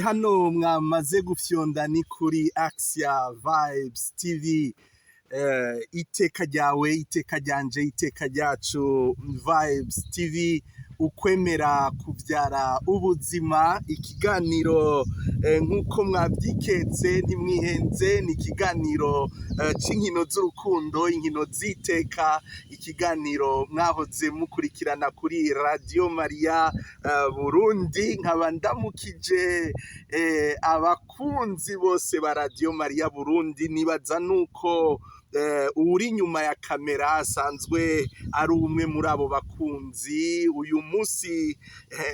Hano mwamaze gufyonda ni kuri Axia Vibes TV. Iteka ryawe, iteka ryanje, iteka ryacu. Vibes TV, ukwemera kuvyara ubuzima. Ikiganiro nk'uko mwavyiketse ntimwihenze, ni ikiganiro c'inkino z'urukundo, inkino z'iteka, ikiganiro mwahoze mukurikirana kuri Radio Maria Burundi. Nkaba ndamukije abakunzi bose ba Radio Maria Burundi. Nibaza nuko uri nyuma ya kamera asanzwe ari umwe muri abo bakunzi. Uyu munsi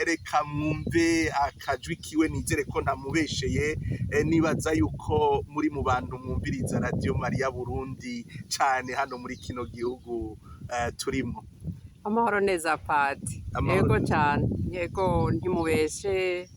reka mwumve akajwi kiwe, nizere ko ntamubesheye. Nibaza yuko muri mu bantu mwumviriza Radio Maria Burundi cane hano muri kino gihugu turimo. Amahoro neza Padi. Yego cyane, yego ntimubeshe.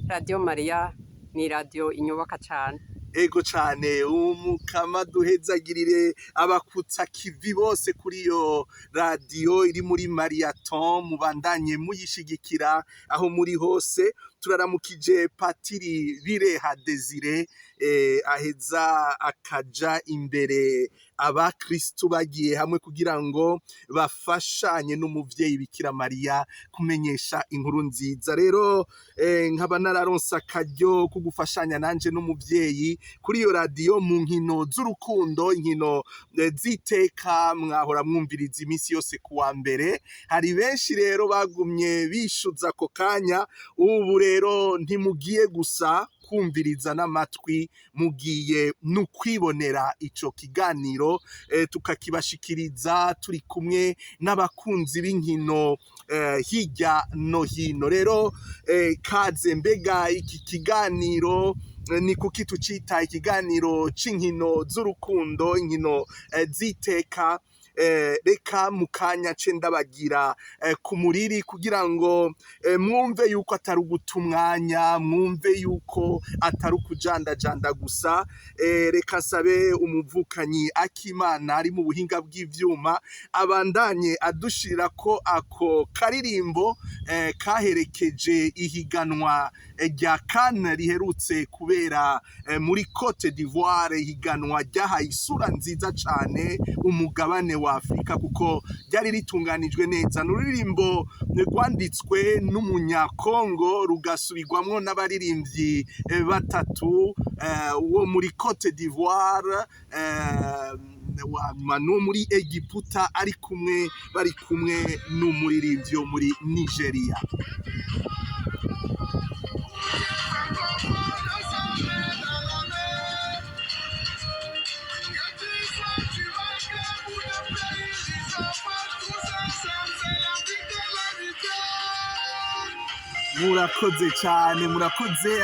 Radio Maria ni radio inyubaka cyane. Ego cane, umukama duhezagirire abakutsa kivi bose kuri iyo radio iri muri Marathon, mubandanye muyishigikira aho muri hose. Turaramukije Patiri Bireha Desire, aheza akaja imbere abakristu bagiye hamwe kugira ngo bafashanye n'umuvyeyi Bikira Maria kumenyesha inkuru nziza. Rero nkaba nararonse akaryo ko gufashanya nanje n'umuvyeyi kuri iyo radio mu nkino z'urukundo, inkino z'iteka mwahora mwumviriza imisi yose kuwa mbere. Hari benshi rero bagumye bishuza ako kanya. Ubu rero ntimugiye gusa kumviriza n'amatwi, mugiye n'ukwibonera ico kiganiro tukakibashikiriza turi kumwe n'abakunzi b'inkino hirya no hino. Rero kaze, mbega iki kiganiro ni kuki tucita ikiganiro c'inkino z'urukundo, inkino z'iteka? Reka mukanya ce ndabagira ku muriri kugira ngo mwumve yuko atari uguta umwanya, mwumve yuko atari ukujandajanda gusa. Reka sabe umuvukanyi Akimana ari mu buhinga bw'ivyuma abandanye adushira ko ako karirimbo kaherekeje ihiganwa rya Cannes riherutse kubera muri Cote d'Ivoire, ihiganwa ryahaye isura nziza cane umugabane wa Afrika kuko ryari ritunganijwe neza. N'ururirimbo rwanditswe n'umunyakongo rugasubirwamwo n'abaririmbyi batatu, wo muri Cote d'Ivoire, no muri Egiputa bari kumwe n'umuririmbyi wo muri Nigeria. Murakoze cyane, murakoze.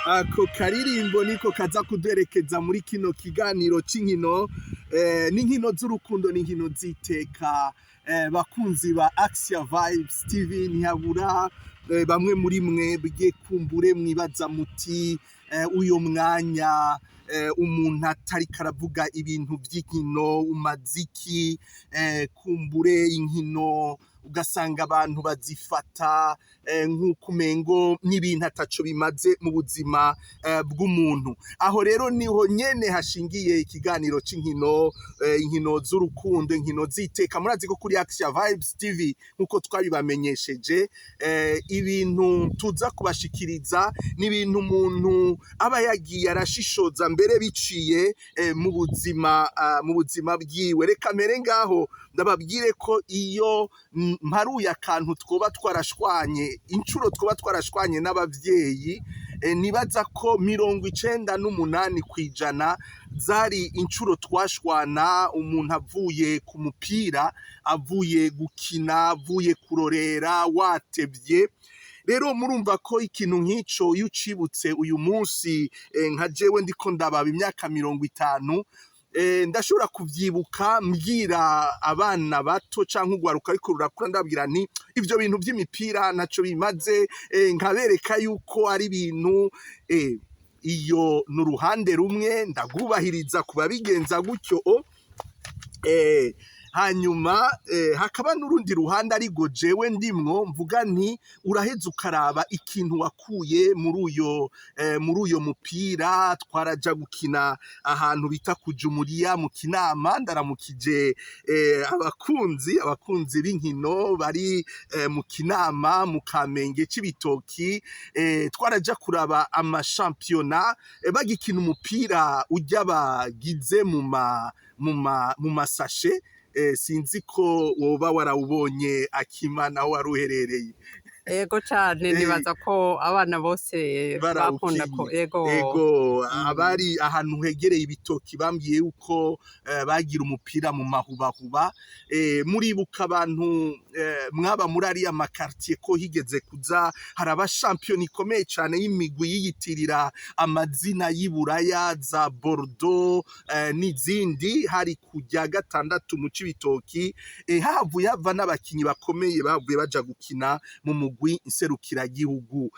Ako karirimbo niko kaza kuderekeza muri kino kiganiro c'inkino, n'inkino z'urukundo, n'inkino z'iteka. Bakunzi ba Axia Vibes TV, ntihabura bamwe muri mwe bige kumbure mwibaza muti uyo mwanya umuntu atari karavuga ibintu by'inkino umaziki, kumbure inkino ugasanga abantu bazifata nk'uko umengo n'ibintu ataco bimaze mu buzima bw'umuntu. Aho rero niho nyene hashingiye ikiganiro c'inkino, inkino z'urukundo, inkino z'iteka. Murazi ko kuri Axia Vibes TV nk'uko twabibamenyesheje, ibintu tuza kubashikiriza n'ibintu umuntu aba yagiye arashishoza mbere biciye mu buzima bwiwe. Reka mere ngaho ndababwire ko iyo mparuye akantu twoba twarashwanye, incuro twoba twarashwanye n'abavyeyi, nibaza ko 98% zari incuro twashwana umuntu avuye ku mupira, avuye gukina, avuye kurorera, watevye. Rero murumva ko ikintu nk'ico iyo ucibutse uyu munsi, nka jewe ndiko ndababa imyaka 50, ndashobora kuvyibuka mbwira abana bato canke ugwaruka ariko rurakura, ndabwira nti ivyo bintu vy'imipira ntaco bimaze, nkabereka yuko ari ibintu iyo n'uruhande rumwe ndagubahiriza kuba bigenza gutyo. hanyuma hakaba n'urundi ruhande ariko jewe ndimwo mvuga nti uraheza ukaraba ikintu wakuye muri uyo mupira. Twaraja gukina ahantu bita kujumuriya mu Kinama, ndaramukije abakunzi b'inkino bari mu Kinama mu Kamenge c'ibitoki. Twaraja kuraba amashampiyona bagikina umupira ujya bagize mu masashe. Sinzi ko woba warawubonye Akimana aho wari uherereye. Ego cyane nibaza ko abana bose bakunda ko ego abari ahantu hegereye ibitoki bambwiye yuko bagira umupira mu mahubahuba. Muribuka abantu mwaba muri ariya makartier ko higeze kuza haraba champion ikomeye cyane y'imigwi yiyitirira amazina y'Iburaya za Bordeaux n'izindi, hari kujya gatandatu mu cibitoki. Havuye hava n'abakinyi bakomeye bavuye baja gukina mu mugwi nserukiragihugu.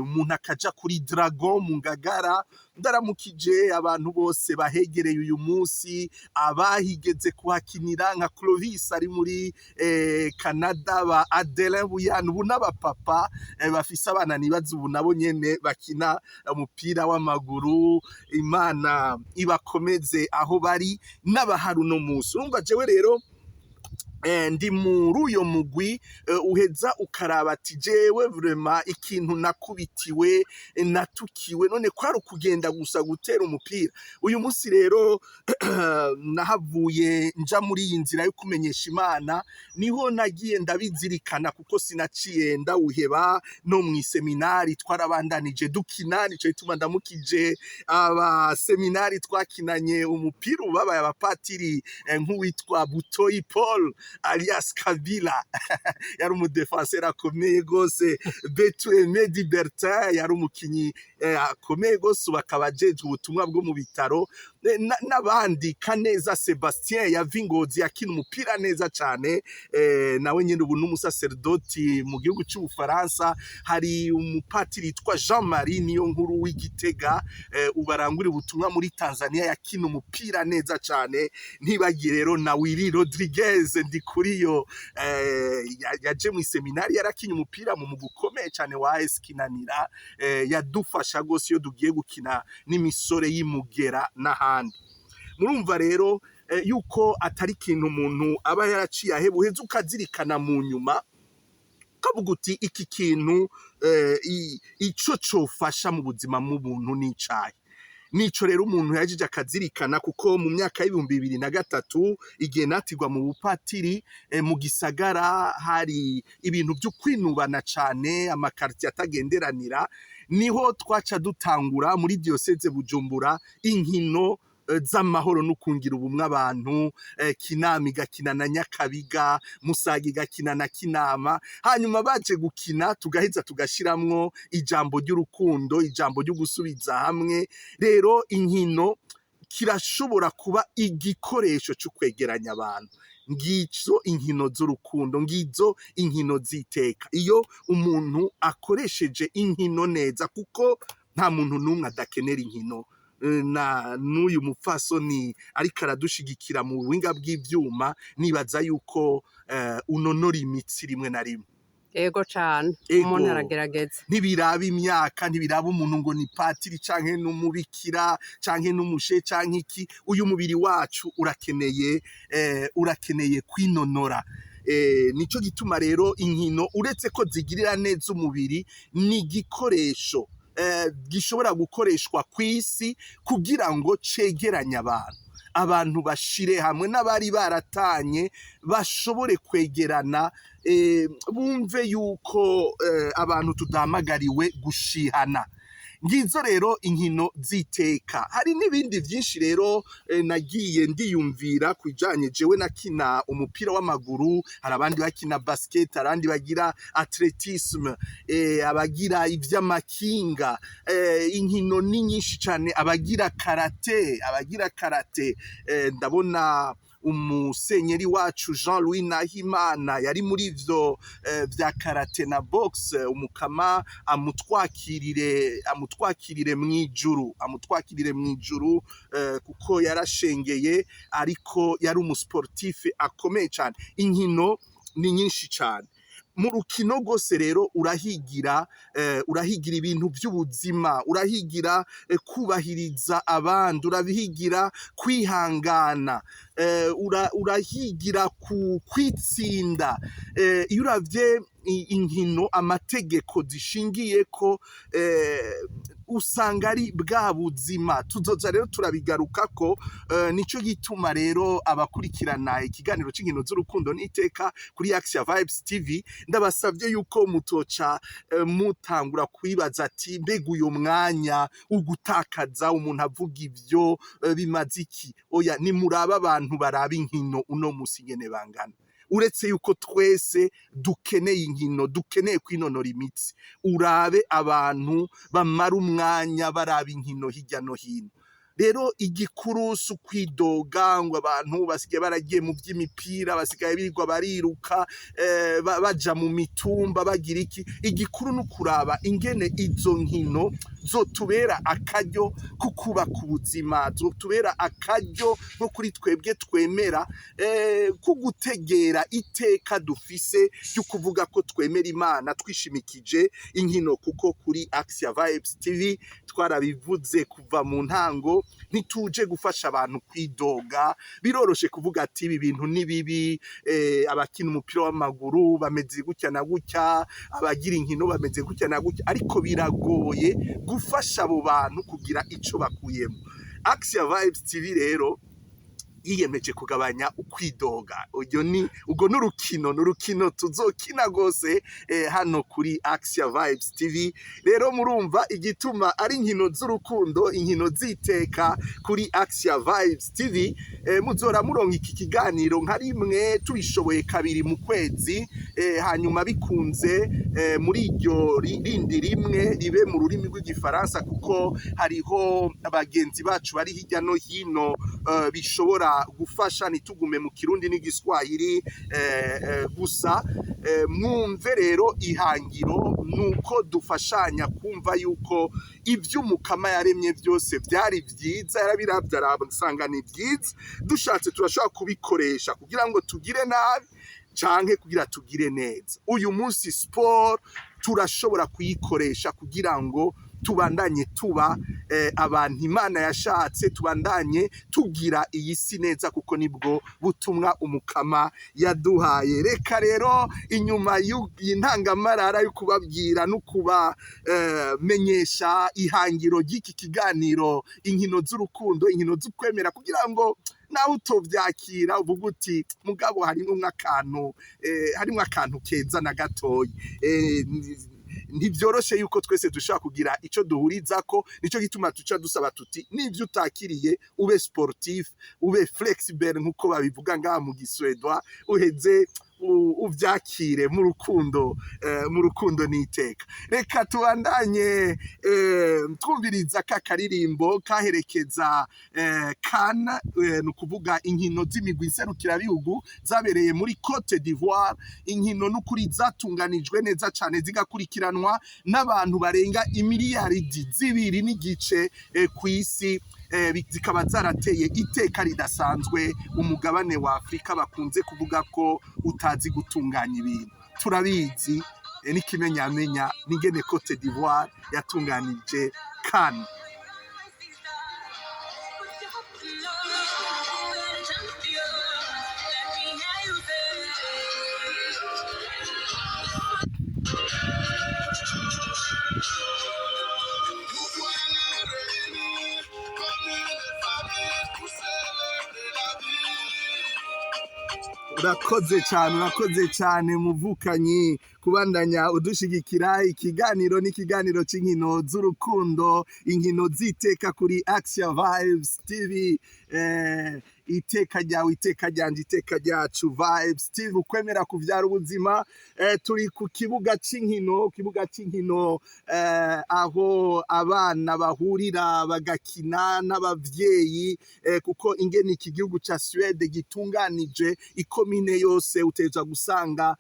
Umuntu akaja kuri Dragon mu Ngagara, ndaramukije abantu bose bahegereye uyu munsi, abahigeze kuhakinira nka Clovis ari muri Canada, ba Adelin Buyana, ubu n'abapapa bafise abana nibaza ubu nabo nyene bakina umupira w'amaguru. Imana ibakomeze aho bari n'abahari uno munsi. Urumva jewe rero ndi muri uyo mugwi uheza ukaraba ati jewe vraiment ikintu nakubitiwe natukiwe none kwari ukugenda gusa gutera umupira. Uyu munsi rero nahavuye nja muri iyi nzira yo kumenyesha Imana, niho nagiye ndabizirikana kuko sinaciye ndawuheba. No mu seminari twarabandanije dukina, nico ituma ndamukije aba seminari twakinanye umupira ubabaye abapatiri nk'uwitwa Butoyi Paul alias Kabila yari umudefenseur akomeye gose. Betu Emedi Bertin yari umukinyi akomeye gose, bakabajeje ubutumwa bwo mu bitaro n'abandi. Kaneza Sebastien yava Ingozi yakina umupira neza cyane, nawe nyine ubu n'umusaserdoti mu gihugu cy'Ubufaransa. Hari umupatiri yitwa Jean Marie niyo nkuru w'Igitega ubarangura ubutumwa muri Tanzania, yakina umupira neza cyane. Ntibagiye rero na Willy Rodriguez ndi kuri yo yaje mu seminari, yarakinye umupira mu gukomeye cyane wa AS Kinanira. Yadufasha gose iyo dugiye gukina n'imisore y'Imugera n'ahandi. Murumva rero yuko atari ikintu umuntu aba yaraciye aheba, uheze ukazirikana mu nyuma ukavuga uti iki kintu ico cofasha mu buzima bw'umuntu n'icayi. Nico rero umuntu yajije akazirikana, kuko mu myaka y'2003 igihe natigwa mu bupatiri mu gisagara hari ibintu byo kwinubana cyane, amakartier atagenderanira, niho twaca dutangura muri diocese Bujumbura inkino z'amahoro no kungira ubumwe abantu. Kinama igakina na Nyakabiga, Musaga igakina na Kinama, hanyuma baje gukina tugaheza tugashiramwo ijambo ry'urukundo, ijambo ryo gusubiza hamwe. Rero inkino kirashobora kuba igikoresho cyo kwegeranya abantu. Ngizo inkino z'urukundo, ngizo inkino ziteka iyo umuntu akoresheje inkino neza, kuko nta muntu n'umwe adakenera inkino. Na n'uyu mupfasoni ariko aradushigikira mu buhinga bw'ivyuma, nibaza yuko unonora imitsi rimwe na rimwe. Ego cyane umuntu aragerageza, ntibiraba imyaka, ntibiraba umuntu ngo ni patiri canke n'umubikira canke n'umushe canke iki. Uyu mubiri wacu urakeneye kwinonora. Nico gituma rero inkino uretse ko zigirira neza umubiri, ni igikoresho gishobora gukoreshwa kw'isi kugira ngo cegeranye abantu bashire hamwe, n'abari baratanye bashobore kwegerana, bumve yuko abantu tudahamagariwe gushihana. Ngizo rero inkino ziteka. Hari n'ibindi byinshi rero nagiye ndiyumvira kujanye jewe nakina umupira w'amaguru, hari abandi bakina basket, abandi bagira atletisme, abagira ivy'amakinga, inkino ni nyinshi cyane, abagira karate ndabona umusenyeri wacu Jean Louis Nahimana yari muri ivyo vya karate na boxe, umukama amutwakirire mwijuru kuko yarashengeye, ariko yari umusportif akomeye cyane. Inkino ni nyinshi cyane mu rukino rwose rero, urahigira ibintu by'ubuzima, urahigira kubahiriza abandi, urahigira kwihangana, urahigira kwitsinda. Iyo uravye inkino amategeko zishingiye ko usanga ari bwa buzima. Tuzoza rero turabigaruka ko nico gituma rero abakurikirana ikiganiro c'inkino z'urukundo n'iteka kuri Action Vibes TV ndabasavye yuko mutoca mutangura kwibaza ati mbega uyo mwanya ugutakaza umuntu avuga ivyo bimaze iki? Oya, ni muraba abantu baraba inkino uno musi ngene bangana. Uretse yuko twese dukeneye inkino, dukeneye kwinonora imitsi, urabe abantu bamara umwanya baraba inkino hirya no hino. Rero igikuru si ukwidoga ngo abantu basigaye baragiye mu by'imipira, basigaye birirwa bariruka baja mu mitumba bagira iki. Igikuru ni ukuraba ingene izo nkino zotubera akaryo ko kubaka ubuzima, zotubera akaryo nko kuri twebwe twemera ko gutegera iteka dufise ryo kuvuga ko twemera Imana twishimikije inkino. Kuko kuri Action Vibes TV twarabivuze kuva mu ntango, ntituje gufasha abantu kwidoga. Biroroshe kuvuga ati ibi bintu ni bibi, abakina umupira w'amaguru bameze gutya na gutya, abagira inkino bameze gutya na gutya, ariko biragoye gufasha abo bantu kugira ico bakuyemo. Action Vibes TV rero yiyemeje kugabanya ukwidoga. Ugo n'urukino tuzokina gose hano kuri Action Vibes TV. Rero murumva igituma ari inkino z'urukundo, inkino ziteka kuri Action Vibes TV. Muzora muronka iki kiganiro nka rimwe, tubishoboye kabiri mu kwezi, hanyuma bikunze muri iryo rindi rimwe ribe mu rurimi rw'igifaransa, kuko hariho abagenzi bacu bari hirya no hino bishobora gufasha nitugume mu Kirundi n'igiswahili gusa. Mwumve rero ihangiro nuko dufashanya kumva yuko ivy'umukama yaremye byose byari byiza, yarabiravye arasanga ni byiza. Dushatse turashobora kubikoresha kugira ngo tugire nabi canke kugira tugire neza. Uyu munsi sport turashobora kuyikoresha kugira ngo tubandanye tuba abantu Imana yashatse, tubandanye tugira iyi si neza, kuko nibwo butumwa umukama yaduhaye. Reka rero inyuma y'intangamarara yo kubabwira no kuba menyesha ihangiro ry'iki kiganiro, inkino z'urukundo, inkino z'ukwemera, kugira ngo nawe utovyakira uvuga uti mugabo harimo akantu keza na gatoyi. Ntivyoroshe yuko twese dushaka kugira ico duhurizako. Nico gituma tuca dusaba tuti nivyo utakiriye ube sportif, ube flexible nkuko babivuga ngaha mu Giswedwa, uheze uvyakire mu rukundo n'iteka. Reka tubandanye twumviriza karirimbo kaherekeza kana, nukuvuga inkino z'imigwi nserukirabihugu zabereye muri Cote d'Ivoire. Inkino n'ukuri zatunganijwe neza cyane, zigakurikiranwa n'abantu barenga imiliyaridi 2.5 ku isi, zikaba zarateye iteka ridasanzwe umugabane wa Afrika bakunze kuvuga ko utazi gutunganya ibintu. Turabizi n'ikimenyamenya n'ingene Cote d'Ivoire yatunganije CAN. Urakoze cyane muvukanyi kubandanya udushigikira. Ikiganiro n'ikiganiro c'inkino z'urukundo, inkino z'iteka kuri Action Vibes TV. Iteka ryawe, iteka ryanje, iteka ryacu. Vibes TV, ukwemera kuvyara ubuzima. Turi ku kibuga c'inkino, aho abana bahurira bagakina n'abavyeyi, kuko ingene iki gihugu ca Suède gitunganije, ikomine yose uteza gusanga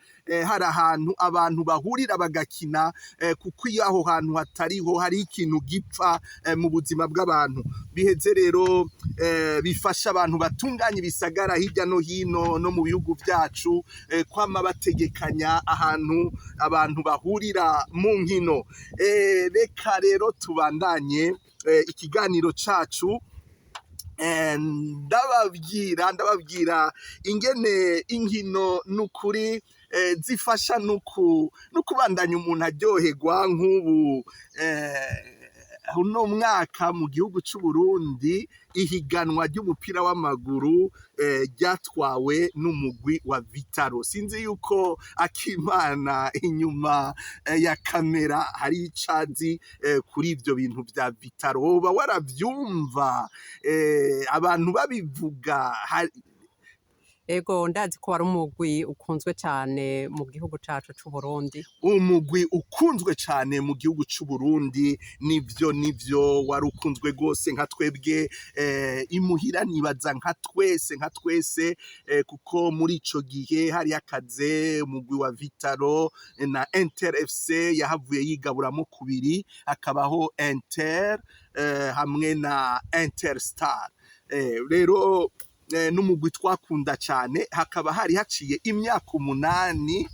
hari ahantu abantu bahurira bagakina, kuko iyo aho hantu hatariho hari ikintu gipfa mu buzima bw'abantu. Biheze rero bifasha abantu batunganya ibisagara hirya no hino no mu bihugu vyacu, kwama bategekanya ahantu abantu bahurira mu nkino. Reka rero tubandanye ikiganiro cacu, ndababwira ingene inkino n'ukuri zifasha n'ukubandanya umuntu aryoherwa. Nk'ubu uno mwaka mu gihugu c'Uburundi ihiganwa ry'umupira w'amaguru ryatwawe n'umugwi wa Vitaro. Sinzi yuko Akimana inyuma ya kamera hari icazi kuri ivyo bintu vya Vitaro, woba waravyumva abantu babivuga? Ego ndazi ko wari umugwi ukunzwe cyane mu gihugu cacu c'Uburundi. Umugwi ukunzwe cyane mu gihugu c'Uburundi, nivyo wari ukunzwe gose nka twebwe imuhira, nibaza nka twese, kuko muri ico gihe hari akaze umugwi wa Vitaro na Inter FC yahavuye yigaburamo kubiri, hakabaho Inter hamwe na Interstar. Rero n'umugwi twakunda cyane, hakaba hari haciye imyaka 8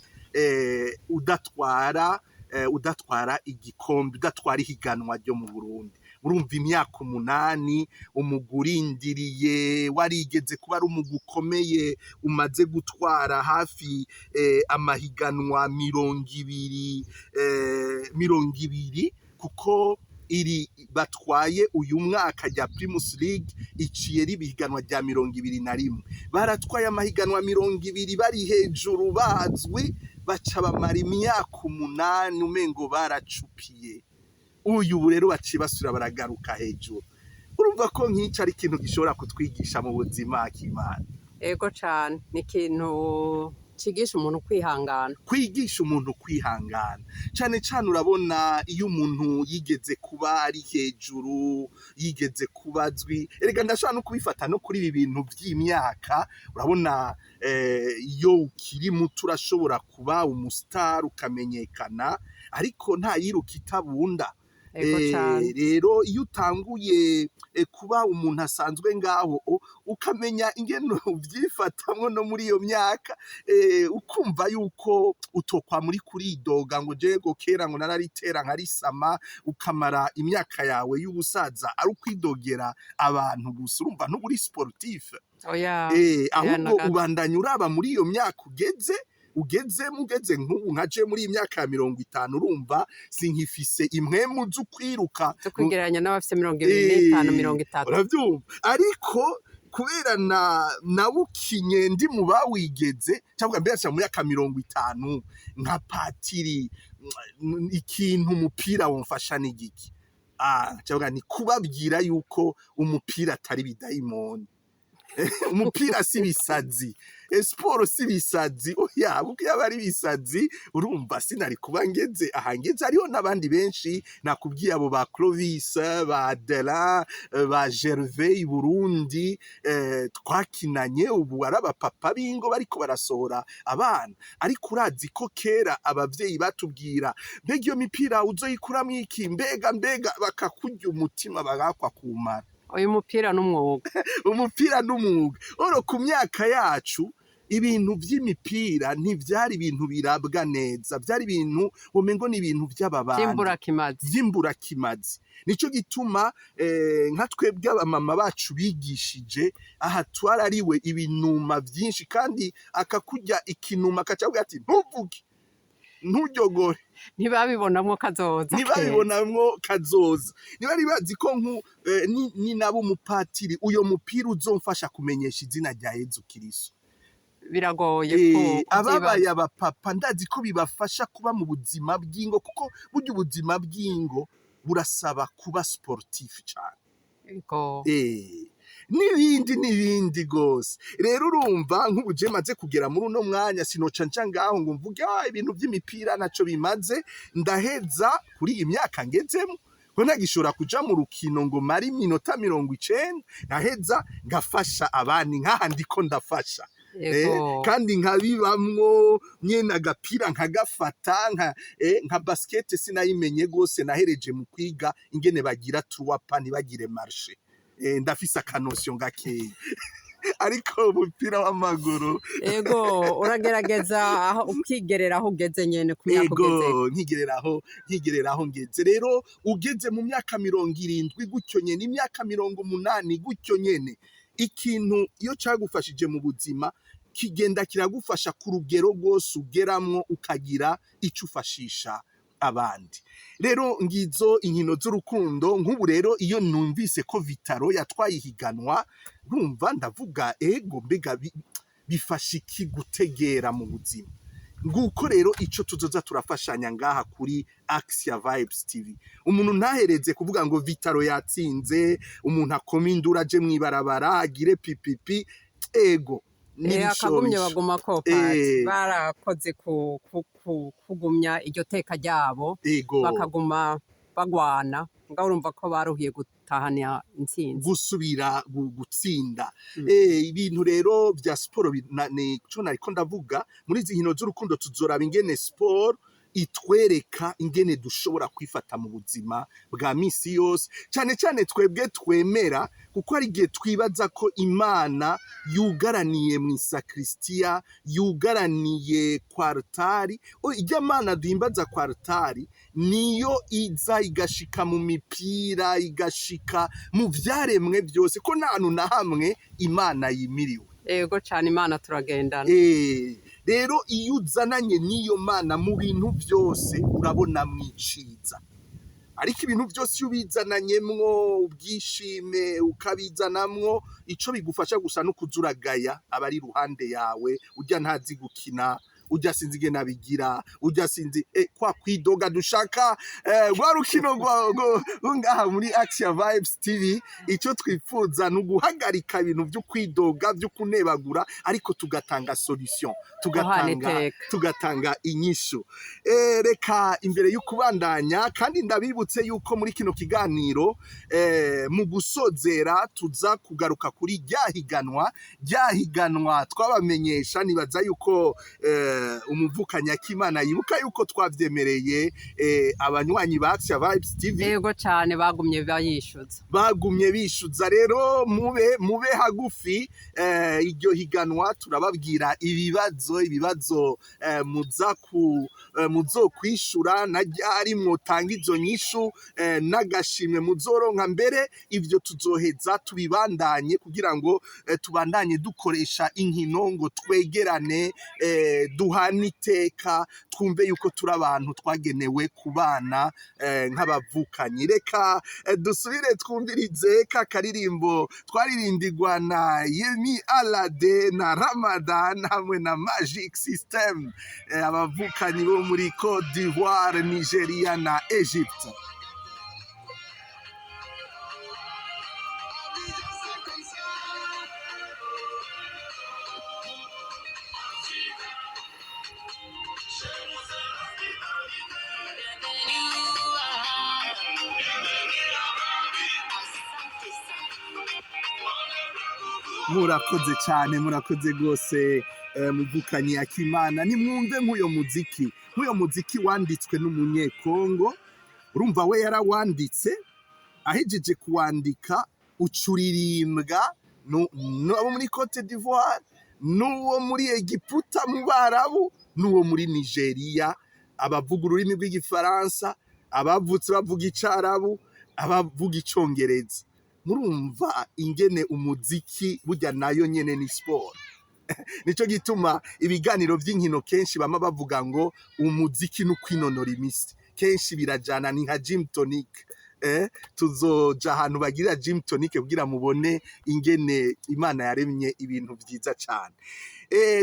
udatwara igikombe, udatwara ihiganwa ryo mu Burundi. Urumva imyaka 8 umugwi urindiriye, warigeze kuba ari umugwi ukomeye, umaze gutwara hafi amahiganwa 200, kuko iri batwaye uyu mwaka rya Primus League iciye ribihiganwa rya 21. Baratwaye amahiganwa 20 bari hejuru bazwi, baca bamara imyaka 8 umengo baracupiye. Uyu rero baciye basura baragaruka hejuru. Urumva ko nk'ico ari ikintu gishobora kutwigisha mu buzima, Akimana? Ego cane, ni ikintu cigisha umuntu kwihangana. Kwigisha umuntu kwihangana cane cane. Urabona iyo umuntu yigeze kuba ari hejuru, yigeze kuba azwi, erega ndashobora no kubifata no kuri ibi bintu vy'imyaka. Urabona iyo ukiri muto urashobora kuba umustar ukamenyekana, ariko nta yiruka itabunda. Rero iyo utanguye kuba umuntu asanzwe ngaho, ukamenya ingene uvyifatamwo no muri iyo myaka, ukumva yuko utokwa muri kuridoga ngo jego kera ngo nararitera nkarisama, ukamara imyaka yawe y'ubusaza ari ukwidogera abantu gusa. Urumva ntuburi sportif, ahubwo ubandanya uraba muri iyo myaka ugeze nk'ubu nkaje muri imyaka ya 50, urumva sinkifise impwemu zo kwiruka kwigeranya n'abafise 25, 30. Uravyumva? Ariko kubera nawukinye ndi mu bawigeze, cyangwa mbere mu myaka 50 nka patiri, ikintu umupira wamfasha n'igiki? Cyangwa ni kubabwira yuko umupira atari bidayimoni. Umupira si bisazi, sport si bisazi. Oya, kuko yaba ari bisazi urumva sinari kuba ngeze ahangeze. Hariho n'abandi benshi nakubwiye, abo ba Clovis, ba Adela, ba Gervais Burundi, twakinanye, ubu ari abapapa bingo bariko barasohora abana. Ariko urazi ko kera abavyeyi batubwira, mbega iyo mipira uzoyikuramwo iki, mbega bakakurya umutima bagakwa kumara. Uyu mupira n'umwuga. Umupira n'umwuga. Oro ku myaka yacu ibintu vy'imipira ntivyari ibintu birabwa neza, vyari ibintu umengo ni ibintu vy'ababandi, vy'imburakimazi. Nico gituma nka twebwe abamama bacu bigishije, aha twarariwe ibinuma vyinshi, kandi akakurya ikinuma akacavuga ati ntuvuge, ntujyogore. Ntibabibonamwo kazoza. Ntibari bazi ko ni nabo umupatiri, uyo mupira uzomfasha kumenyesha izina rya Yezu Kristo. biragoye ababaye abapapa ndazi ko bibafasha kuba mu buzima bw'ingo, kuko burya ubuzima bw'ingo burasaba kuba sportif cyane. N'ibindi gose. Rero urumva nk'ubu je maze kugera muri uno mwanya sinoca nca ngaho ngo mvuge ibintu by'imipira naco bimaze, ndaheza kuri iyi myaka ngezemo ko ntagishobora kuja mu rukino ngo mari iminota 90, ndaheza ngafasha abandi nkaha ndiko ndafasha. Kandi nkabibamwo nyene agapira nkagafata nka basket sinayimenye gose, nahereje mu kwiga ingene bagira truapa ntibagire marche. Ndafise akanosyo gakeya ariko umupira w'amaguru uragerageza aho ukigerera aho ugeze nyene ku myaka ugeze. nkigerera aho ngeze. Rero ugeze mu myaka 70 gutyo nyene, imyaka 80 gutyo nyene, ikintu iyo cagufashije mu buzima kigenda kiragufasha ku rugero rwose ugeramwo ukagira ico ufashisha abandi. Rero ngizo inkino z'urukundo. Nk'ubu rero iyo numvise ko Vitaro yatwaye ihiganwa, numva ndavuga mbega bifasha iki gutegera mu buzima. Nguko rero ico tuzoza turafashanya ngaha kuri Axia Vibes TV. Umuntu ntahereze kuvuga ngo Vitaro yatsinze, umuntu akoma indura aje mwibarabara agire pipipi. Akagumye baguma ko barakoze kugumya iryo teka ryabo, bakaguma bagwana, ngaho urumva ko baruhiye gutahana intsinzi, gusubira gutsinda. Ibintu rero bya siporo nico nariko ndavuga, muri izi nkino z'urukundo tuzoraba ingene siporo itwereka ingene dushobora kwifata mu buzima bwa misi yose, cyane cyane twebwe twemera, kuko ari igihe twibaza ko Imana yugaraniye mu isakristiya, yugaraniye kwa altari. Ijya Mana duhimbaza kwa altari niyo iza igashika mu mipira, igashika mu vyaremwe byose, ko nta hantu na hamwe Imana yimiriwe. Cyane Imana turagendana. Rero iyo uzananye n'iyo Mana mu bintu byose urabona mwiciza. Ariko ibintu byose iyo ubizananyemwo ubwishime, ukabizanamwo ico bigufasha gusa no kuzuragaya abari ruhande yawe, ujya ntazi gukina, ujya sinzi ingene abigira, ujya sinzi kwa kwidoga dushaka rwa rukino ngaha muri Axia Vibes TV. Icyo twifuza no guhagarika ibintu byo kwidoga, byo kunebagura, ariko tugatanga solution, tugatanga inyishu. Reka imbere y'ukubandanya kandi ndabibutse yuko muri kino kiganiro mu gusozera tuza kugaruka kuri ryahiganwa twabamenyesha. Nibaza yuko umuvukanya k'Imana yibuka yuko twavyemereye abanywanyi ba Axia Vibes TV. Cyane bagumye bishuza. Rero mube hagufi iryo higanwa, turababwira ibibazo muzokwishura na ryari mwotanga izo nyishu, n'agashimwe muzoronka. Mbere ivyo tuzoheza tubibandanye kugira ngo tubandanye dukoresha inkino ngo twegerane, duhana iteka, twumve yuko turi abantu twagenewe kubana nk'abavukanyi. Reka dusubire twumvirize ka karirimbo twaririmdirwa na Yemi Alade na Ramadan hamwe na Magic System, abavukanyi bo muri Côte d'Ivoire, Nigeria na Egypte. Murakoze cyane, murakoze rwose muvukanye akimana. Nimwumve nk'uyo muziki wanditswe n'umunyekongo. Urumva we yarawanditse, ahejeje kuwandika ucuririmbwa n'abo muri Côte d'Ivoire, n'uwo muri Egiputa mu Barabu, n'uwo muri Nigeria, abavuga ururimi rw'igifaransa, abavutse bavuga icarabu, abavuga icongereza. Murumva ingene umuziki burya nayo nyene ni sport. Nico gituma ibiganiro by'inkino kenshi bama bavuga ngo umuziki no kwinonora imisi, kenshi birajana, ni nka gym tonic. tuzoja ahantu bagira gym tonic kugira mubone ingene Imana yaremye ibintu vyiza cane.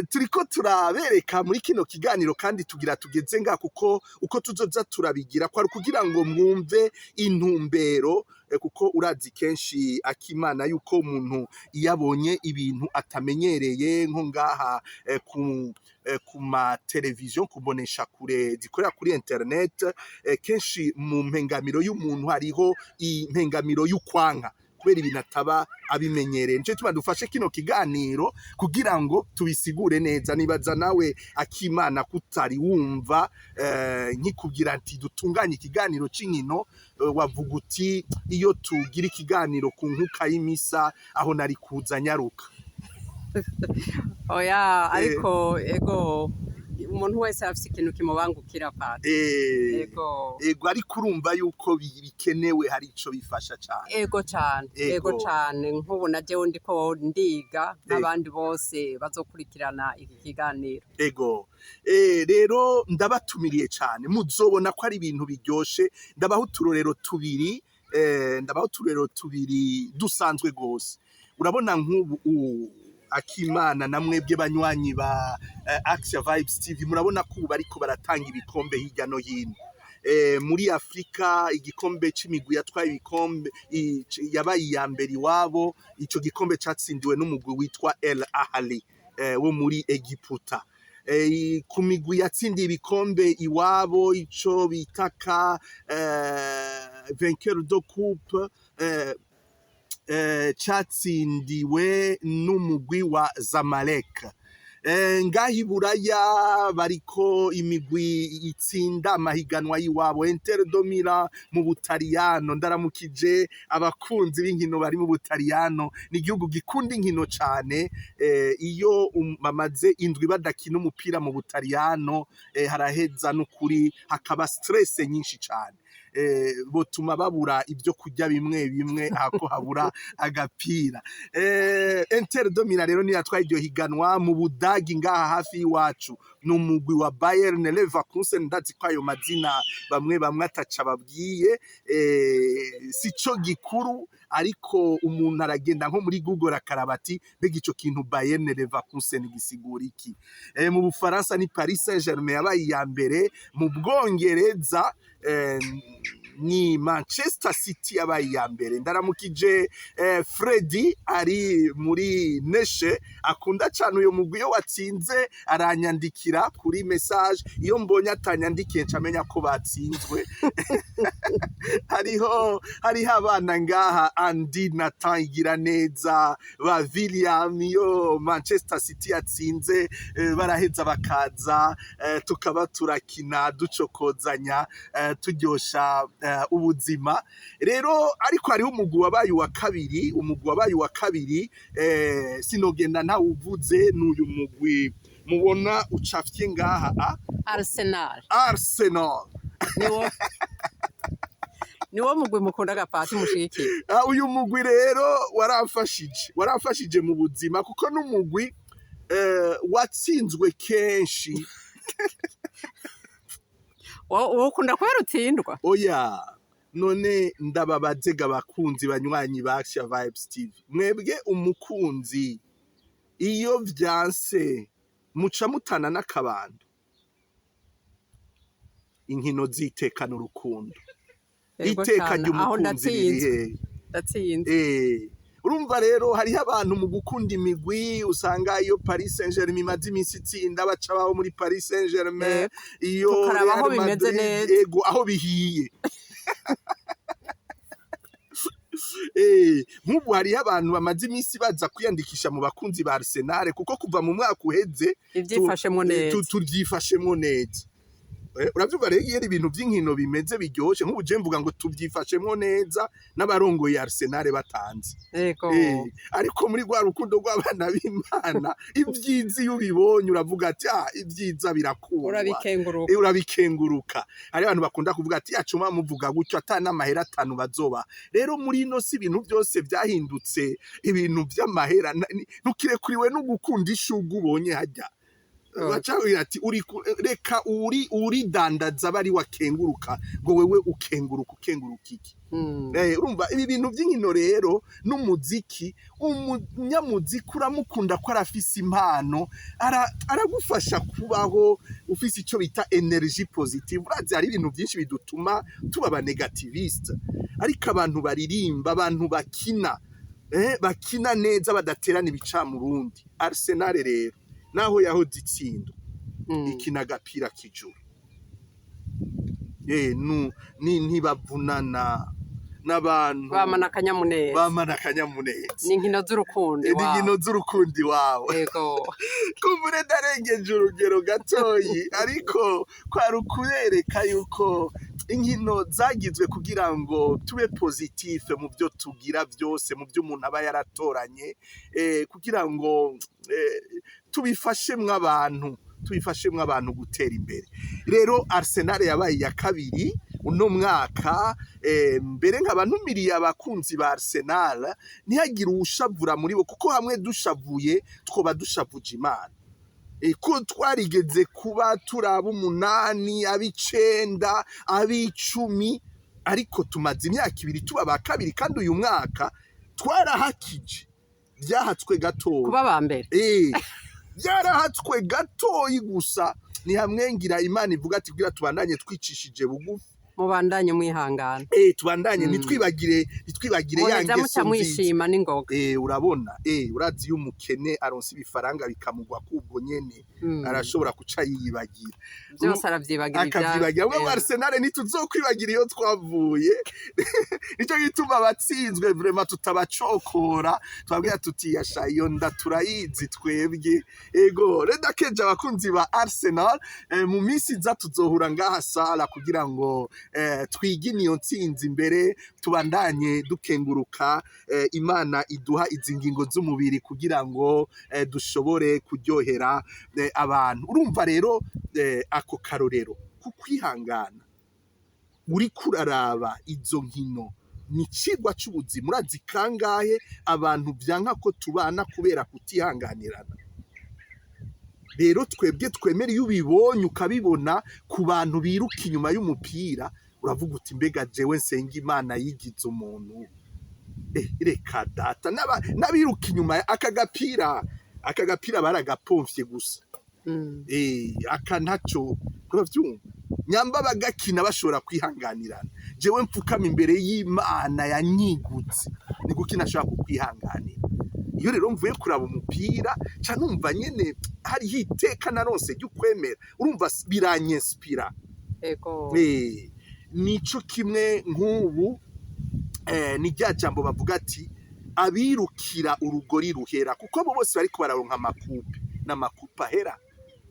Turiko turabereka muri kino kiganiro kandi tugira tugeze nga kuko uko tuzoza turabigira kwari kugira ngo mwumve intumbero kuko urazi kenshi Akimana yuko umuntu iyabonye ibintu atamenyereye nko ngaha ku ma televiziyo kubonesha kure zikorera kuri internet kenshi mu mpengamiro y'umuntu hariho impengamiro y'ukwanka kubera ibintu ataba abimenyereye. Nico tuma dufashe kino kiganiro kugira ngo tubisigure neza. Nibaza nawe Akimana kutari wumva nkikugira ati dutunganye ikiganiro c'inkino wavuga uti iyo tugira ikiganiro ku nkuka y'imisa aho nari kuza nyaruka. Oya ariko ego umuntu wese afise ikintu kimubangukira pati. Ego ariko urumva yuko bikenewe hari ico bifasha cyane. Ego cyane nk'ubu na jewe ndiko ndiga n'abandi bose bazokurikirana iki kiganiro. Ego rero ndabatumiriye cyane muzobona ko ari ibintu biryoshe. Ndabaho uturorero tubiri dusanzwe gose. Urabona nk'ubu Akimana na mwebwe banywanyi ba Action Vibes TV murabona ko ubu bariko baratanga ibikombe hirya no hino muri Afrika. Igikombe c'imigwi yatwaye ibikombe yabaye iya mbere iwabo. Ico gikombe catsindiwe n'umugwi witwa El Ahly wo muri Egiputa. Ku migwi yatsindiye ibikombe iwabo ico bitaka vainqueur de coupe catsindiwe n'umugwi wa Zamalek. Ngahi Buraya bariko imigwi itsinda amahiganwa y'iwabo. Inter de Milan mu Butaliyano, ndaramukije abakunzi b'inkino bari mu Butaliyano. Ni igihugu gikunda inkino cane. Iyo bamaze indwi badakina umupira mu Butaliyano haraheza n'ukuri hakaba stress nyinshi cane. Botuma babura ibyo kurya bimwe hako habura agapira. Inter de Milan rero niyatwaye iryo higanwa mu Budagi ngaha hafi iwacu n'umugwi wa Bayern Leverkusen. Ndazi ko ayo mazina bamwe ataca babwiye sico gikuru ariko umuntu aragenda nko muri Google akarabati mbega ico kintu Bayern Leverkusen gisigura iki. Mu Bufaransa ni Paris Saint-Germain yabaye iya mbere. Mu Bwongereza ni Manchester City yabaye iya mbere. Ndaramukije Freddy ari muri Neshe akunda cyane uyo mugwi. Iyo watsinze aranyandikira kuri message, iyo mbonye atanyandikiye ncamenya ko batsinzwe. hariho abana ngaha Andy Nathan Igiraneza ba William. Iyo Manchester City yatsinze baraheza bakaza tukaba turakina ducokozanya turyosha ubuzima. Rero ariko hariho umugwi wabaye wa kabiri sinogenda nta uvuze n'uyu mugwi mubona ucafye ngaha Arsenal niwo mugwi mukunda gapati mushikira. Uyu mugwi rero waramfashije mu buzima kuko n'umugwi watsinzwe kenshi. Wowe ukunda kwera utsindwa? Oya none ndababazega abakunzi banywanyi ba Action Vibes TV. Mwebwe umukunzi iyo vyanse muca mutana n'akabando. Inkino zitekana urukundo. Iteka ry'umukunzi riri ndatsinze. Urumva rero hariho abantu mu gukunda imigwi usanga iyo Paris Saint-Germain imaze iminsi itsinda baca baho muri Paris Saint-Germain. Iyo aho bimeze neza aho bihiye. Nk'ubu hariho abantu bamaze iminsi baza kwiyandikisha mu bakunzi ba Arsenal kuko kuva mu mwaka uheze tuvyifashemwo neza. Uravyumva rero iyo ibintu by'inkino bimeze biryoshe nk'ubu je mvuga ngo tuvyifashemwo neza n'abarongoye Arsenal batanze. Ariko muri rwa rukundo rw'abana b'Imana ibyiza iyo ubibonye uravuga ati ibyiza birakura urabikenguruka. Hari abantu bakunda kuvuga ati yacuma muvuga gutyo atana amahera 5 bazoba. Rero muri ino si ibintu byose byahindutse ibintu by'amahera. Ntukirekuriwe no gukunda ishugu ubonye hajya. bacabwira ati reka uridandaza bari wakenguruka ngo wewe ukenguruka iki. Urumva ibi bintu by'inkino rero n'umuziki, umunyamuziki uramukunda ko arafise impano, aragufasha kubaho ufise icyo bita energy positive. Urazi hari ibintu byinshi bidutuma tuba aba negativiste, ariko abantu baririmba, abantu bakina neza badaterana ibicamurundi. Arsenal rero naho yahoze itsinda ikina agapira k'ijuru, ntibavunana n'abantu, bamana akanyamuneza n'inkino z'urukundo iwabo. Kumbure ndarengeje urugero gatoyi, ariko kwari ukubereka yuko inkino zagizwe kugira ngo tube positive mu byo tugira byose, mu byo umuntu aba yaratoranye, kugira ngo tubifashemwo abantu gutera imbere. Rero Arsenal yabaye iya kabiri uno mwaka, mbere nkaba ntumiriye abakunzi ba Arsenal ntihagire uwushavura muri bo, kuko hamwe dushavuye twoba dushavuje Imana. Ko twarigeze kuba turaba 8, 9, 10, ariko tumaze imyaka 2 tuba ba kabiri, kandi uyu mwaka twarahakije, byahatswe gatoyi kuba ba mbere. Byarahatswe gatoyi gusa, ni hamwe ngira Imana ivuga ati kugira tubandanye twicishije bugufi, mubandanye mwihangana, tubandanye nitwibagire yange muca mwishima n'ingoga. Urabona urazi y'umukene aronse ibifaranga bikamugwa kubwo nyene, arashobora kuca yiyibagira byose, akavyibagira. Mwe Arsenal ntituzokwibagira iyo twavuye. Nico gituma abatsinzwe vraiment tutabacokora, twabwira tuti yasha iyo nda turayizi twebwe. Reda keje abakunzi ba Arsenal, mu minsi za tuzohura ngaha sala kugira ngo twigine iyo ntsinzi imbere, tubandanye dukenguruka Imana iduha izi ngingo z'umubiri kugira ngo dushobore kuryohera abantu. Urumva rero ako karorero kukwihangana uri kuraraba izo nkino ni cigwa c'ubuzima. Urazi kangahe abantu byanka ko tubana kubera kutihanganirana. Rero twebwe twemera iyo ubibonye ukabibona ku bantu biruka inyuma y'umupira, uravuga uti mbega jewe nsenga Imana yigize umuntu. Reka data n'abiruka inyuma aka gapira baragapomfye gusa, aka ntaco uravyumva. Nyamba bagakina bashobora kwihanganirana, jewe mpfukama imbere y'Imana yanyigutse, ni gukina ashaka kukwihanganira. Iyo rero mvuye kuraba umupira ca numva nyene hariho iteka narose ry'ukwemera, urumva biranyinspira. Nico kimwe nk'ubu, ni rya jambo bavuga ati abirukira urugori ruhera, kuko abo bose bariko bararonka amakupe n'amakupe ahera.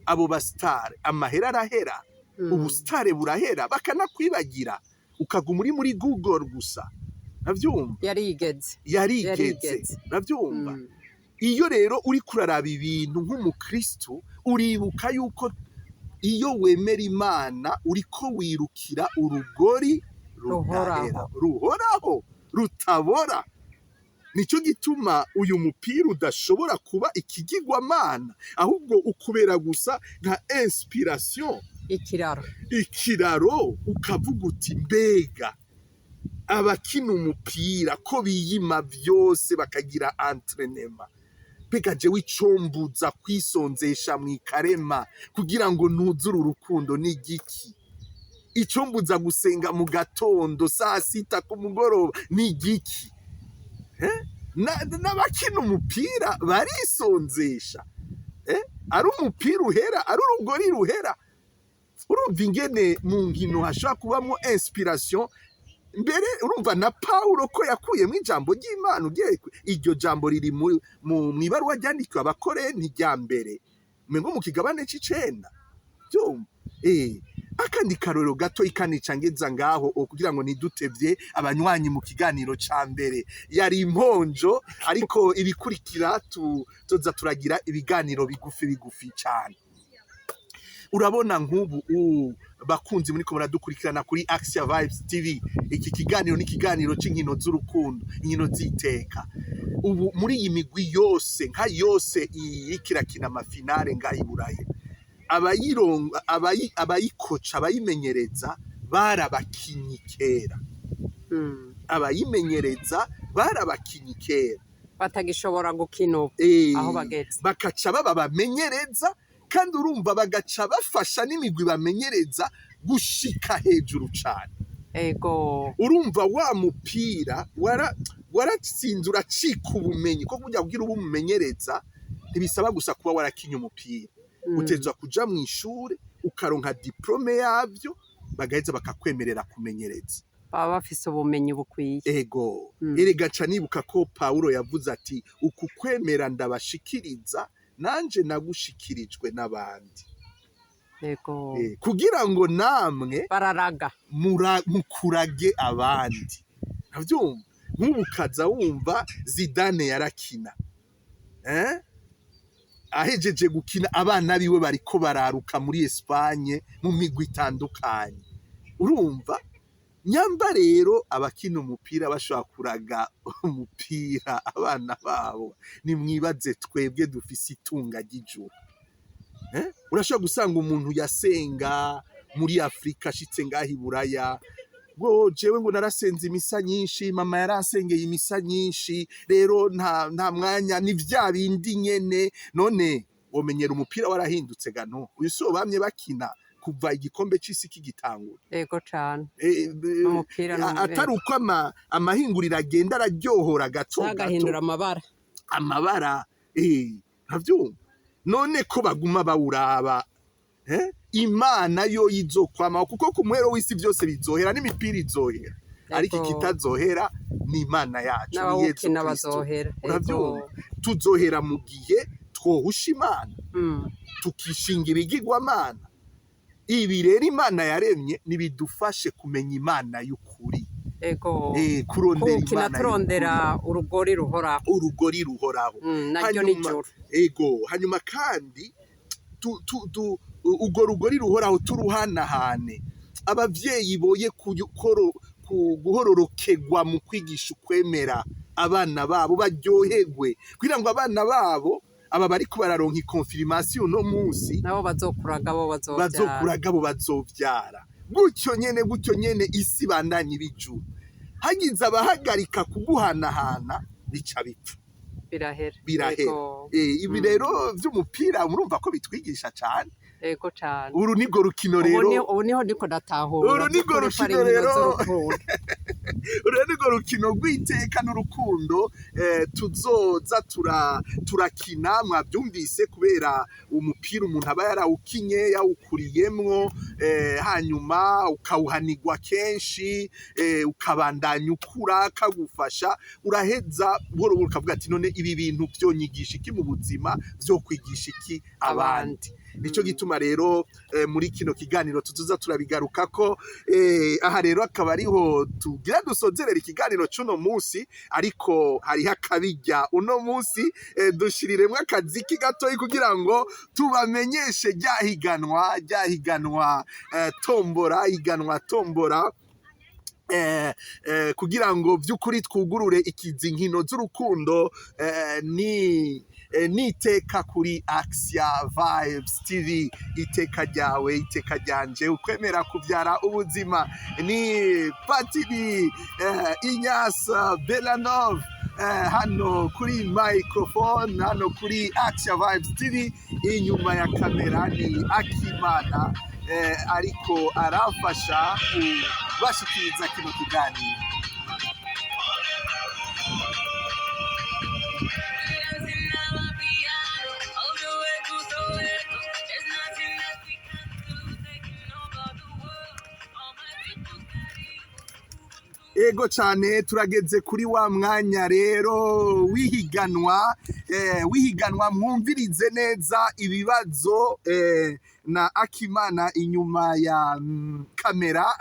Abo basitare amahera arahera, ubusitare burahera, bakanakwibagira ukaguma uri muri Google gusa. Navyumva yarigeze navyumva. Iyo rero uri kuraraba ibintu nk'umukristo, uribuka yuko iyo wemera Imana uriko wirukira urugori ruhoraho rutabora. Nico gituma uyu mupira udashobora kuba ikigirwamana, ahubwo ukubera gusa nka inspiration, ikiraro ukavuga uti mbega abakina umupira ko biyima byose bakagira entraînement, mbega jewe icombuza kwisonzesha mwikarema kugira ngo nuzure urukundo n'igiki? Icombuza gusenga mu gatondo saa 6 ku mugoroba n'igiki? N'abakina umupira barisonzesha, ari umupira uhera, ari urugori ruhera. Urumva ingene mu nkino hashobora kubamo inspiration. Mbere urumva na Paulo ko yakuyemo ijambo ry'Imana, iryo jambo riri mu ibaruwa ryandikiwe Abakorenti rya mbere, mengo mu kigabane c'9. Akandi karorero gato ikanica ngeza ngaho kugira ngo nidutevye abanywanyi mu kiganiro ca mbere. Yari imponjo, ariko ibikurikira tuza turagira ibiganiro bigufi cyane. Urabona nk'ubu bakunzi muri ko muradukurikirana kuri Axia Vibes TV, iki kiganiro ni kiganiro c'inkino z'urukundo, inkino ziteka. Ubu muri iyi migwi yose nka yose ikirakina amafinale ngaho iburaye, abayikoca abayimenyereza barabakinyi kera, abayimenyereza barabakinyi kera batagishobora gukina ubu aho bageze, bakaca baba bamenyereza, kandi urumva bagaca bafasha n'imigwi bamenyereza gushika hejuru cane. ego Urumva wa mupira waratsinze uracika ubumenyi, ko kugira kugira uba umumenyereza ntibisaba gusa kuba warakinye umupira, utezwa kuja mu ishure ukaronka diplome yavyo, bagaheza bakakwemerera kumenyereza, baba bafise ubumenyi bukwiye. ego erega ca nibuka ko Pawulo yavuze ati uku kwemera ndabashikiriza nanje nagushikirijwe n'abandi, ego kugira ngo namwe bararaga mukurage abandi. Ntavyumva nk'ubu ukaza wumva Zidane yarakina, ahejeje gukina abana biwe bariko bararuka muri Espagne mu migwi itandukanye. Urumva nyamba rero abakina umupira bashobora kuraga umupira abana babo, nimwibaze twebwe dufise itunga ry'ijuru. Urashobora gusanga umuntu yasenga muri Afrika ashitse ngaho i Buraya, ngo jewe ngo narasenze imisa nyinshi, mama yarasengeye imisa nyinshi, rero nta mwanya, ni vya bindi nyene. None womenyera umupira warahindutse gano, uyu si bamye bakina kuva igikombe c'isi kigitangura. ego cane umupira atari uko amahinguriro agenda araryohora gato agahindura amabara ntavyumva. None ko baguma bawuraba, Imana yo yizokwamaho, kuko ku muhero w'isi byose bizohera, n'imipira izohera, ariko ikitazohera ni Imana yacu, ni Yesu Kristo. Uravyumva, tuzohera mu gihe twohusha Imana tukishingira igigwamana. Ibi rero Imana yaremye nibidufashe kumenya Imana y'ukuri, ego kurondera Imana, turondera urugori ruhoraho, naryo nijoro. Ego hanyuma kandi urwo rugori ruhoraho turuhanahane. Abavyeyi boye guhororokegwa mu kwigisha ukwemera abana babo, baryoherwe kugira ngo abana babo aba bariko bararonka ikonfirmation uno munsi nabo bazokuraga bo bazovyara. Gutyo nyene isi bandanye ibijuru. Hagize abahagarika kuguhanahana bica bipfa, birahera. Ibi rero vy'umupira murumva ko bitwigisha cane. Ego cane. Uru nigo rukino rero. Ubu niho ndiko ndatahura. Uru nigo rukino rero. Uru nigo rukino rw'iteka n'urukundo tuzoza turakina. Mwabyumvise kubera umupira umuntu aba yarawukinye yawukuriyemwo, hanyuma ukawuhanirwa kenshi, ukabandanya ukura kagufasha, uraheza buhoro buhoro ukavuga ati none ibi bintu vyonyigisha iki mu buzima, vyo kwigisha iki abandi. Nico gituma rero muri kino kiganiro tuzoza turabigaruka ko, aha rero akaba ariho tugira dusozerera ikiganiro c'uno munsi, ariko hariho akabirya uno munsi, dushiriremwo akaziki gatoyi kugira ngo tubamenyeshe ryahiganwa tombora, kugira ngo vy'ukuri twugurure ikizi nkino z'urukundo, niteka kuri Axia Vibes TV, iteka ryawe, iteka ryanje, ukwemera kuvyara ubuzima. Ni Patiri Inyasa Belanov hano kuri microphone, hano kuri Axia Vibes TV. Inyuma ya kamera ni Akimana ariko arafasha kubashikiriza kino kiganiro. Ego cane, turageze kuri wa mwanya rero wihiganwa, mwumvirize neza ibibazo na Akimana inyuma ya kamera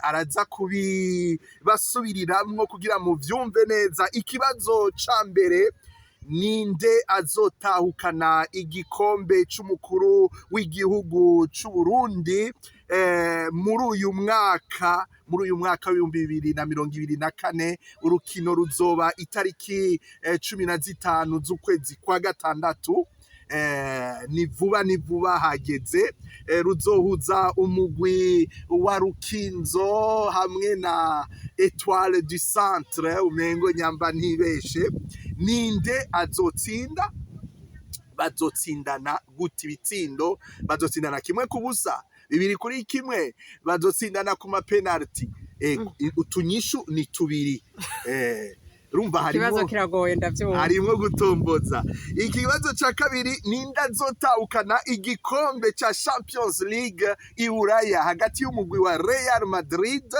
araza kubibasubiriramwo kugira mu vyumve neza. Ikibazo ca mbere: ninde azotahukana igikombe c'umukuru w'igihugu c'u Burundi muri uyu mwaka w'2024? Urukino ruzoba itariki 15 z'ukwezi kwa gatandatu. ni vuba hageze ruzohuza umugwi wa Rukinzo hamwe na Etoile du Centre umengo nyamba ntibeshe. Ninde azotsinda? Bazotsindana guti ibitsindo, bazotsindana 1-0, 2-1, bazotsindana ku ma penalty. Utunyishu ni 2. Rumva ikibazo kiragoye ndavyumva. Harimo gutomboza. Ikibazo ca kabiri, ninde azotahukana igikombe ca Champions League i Buraya hagati y'umugwi wa Real Madrid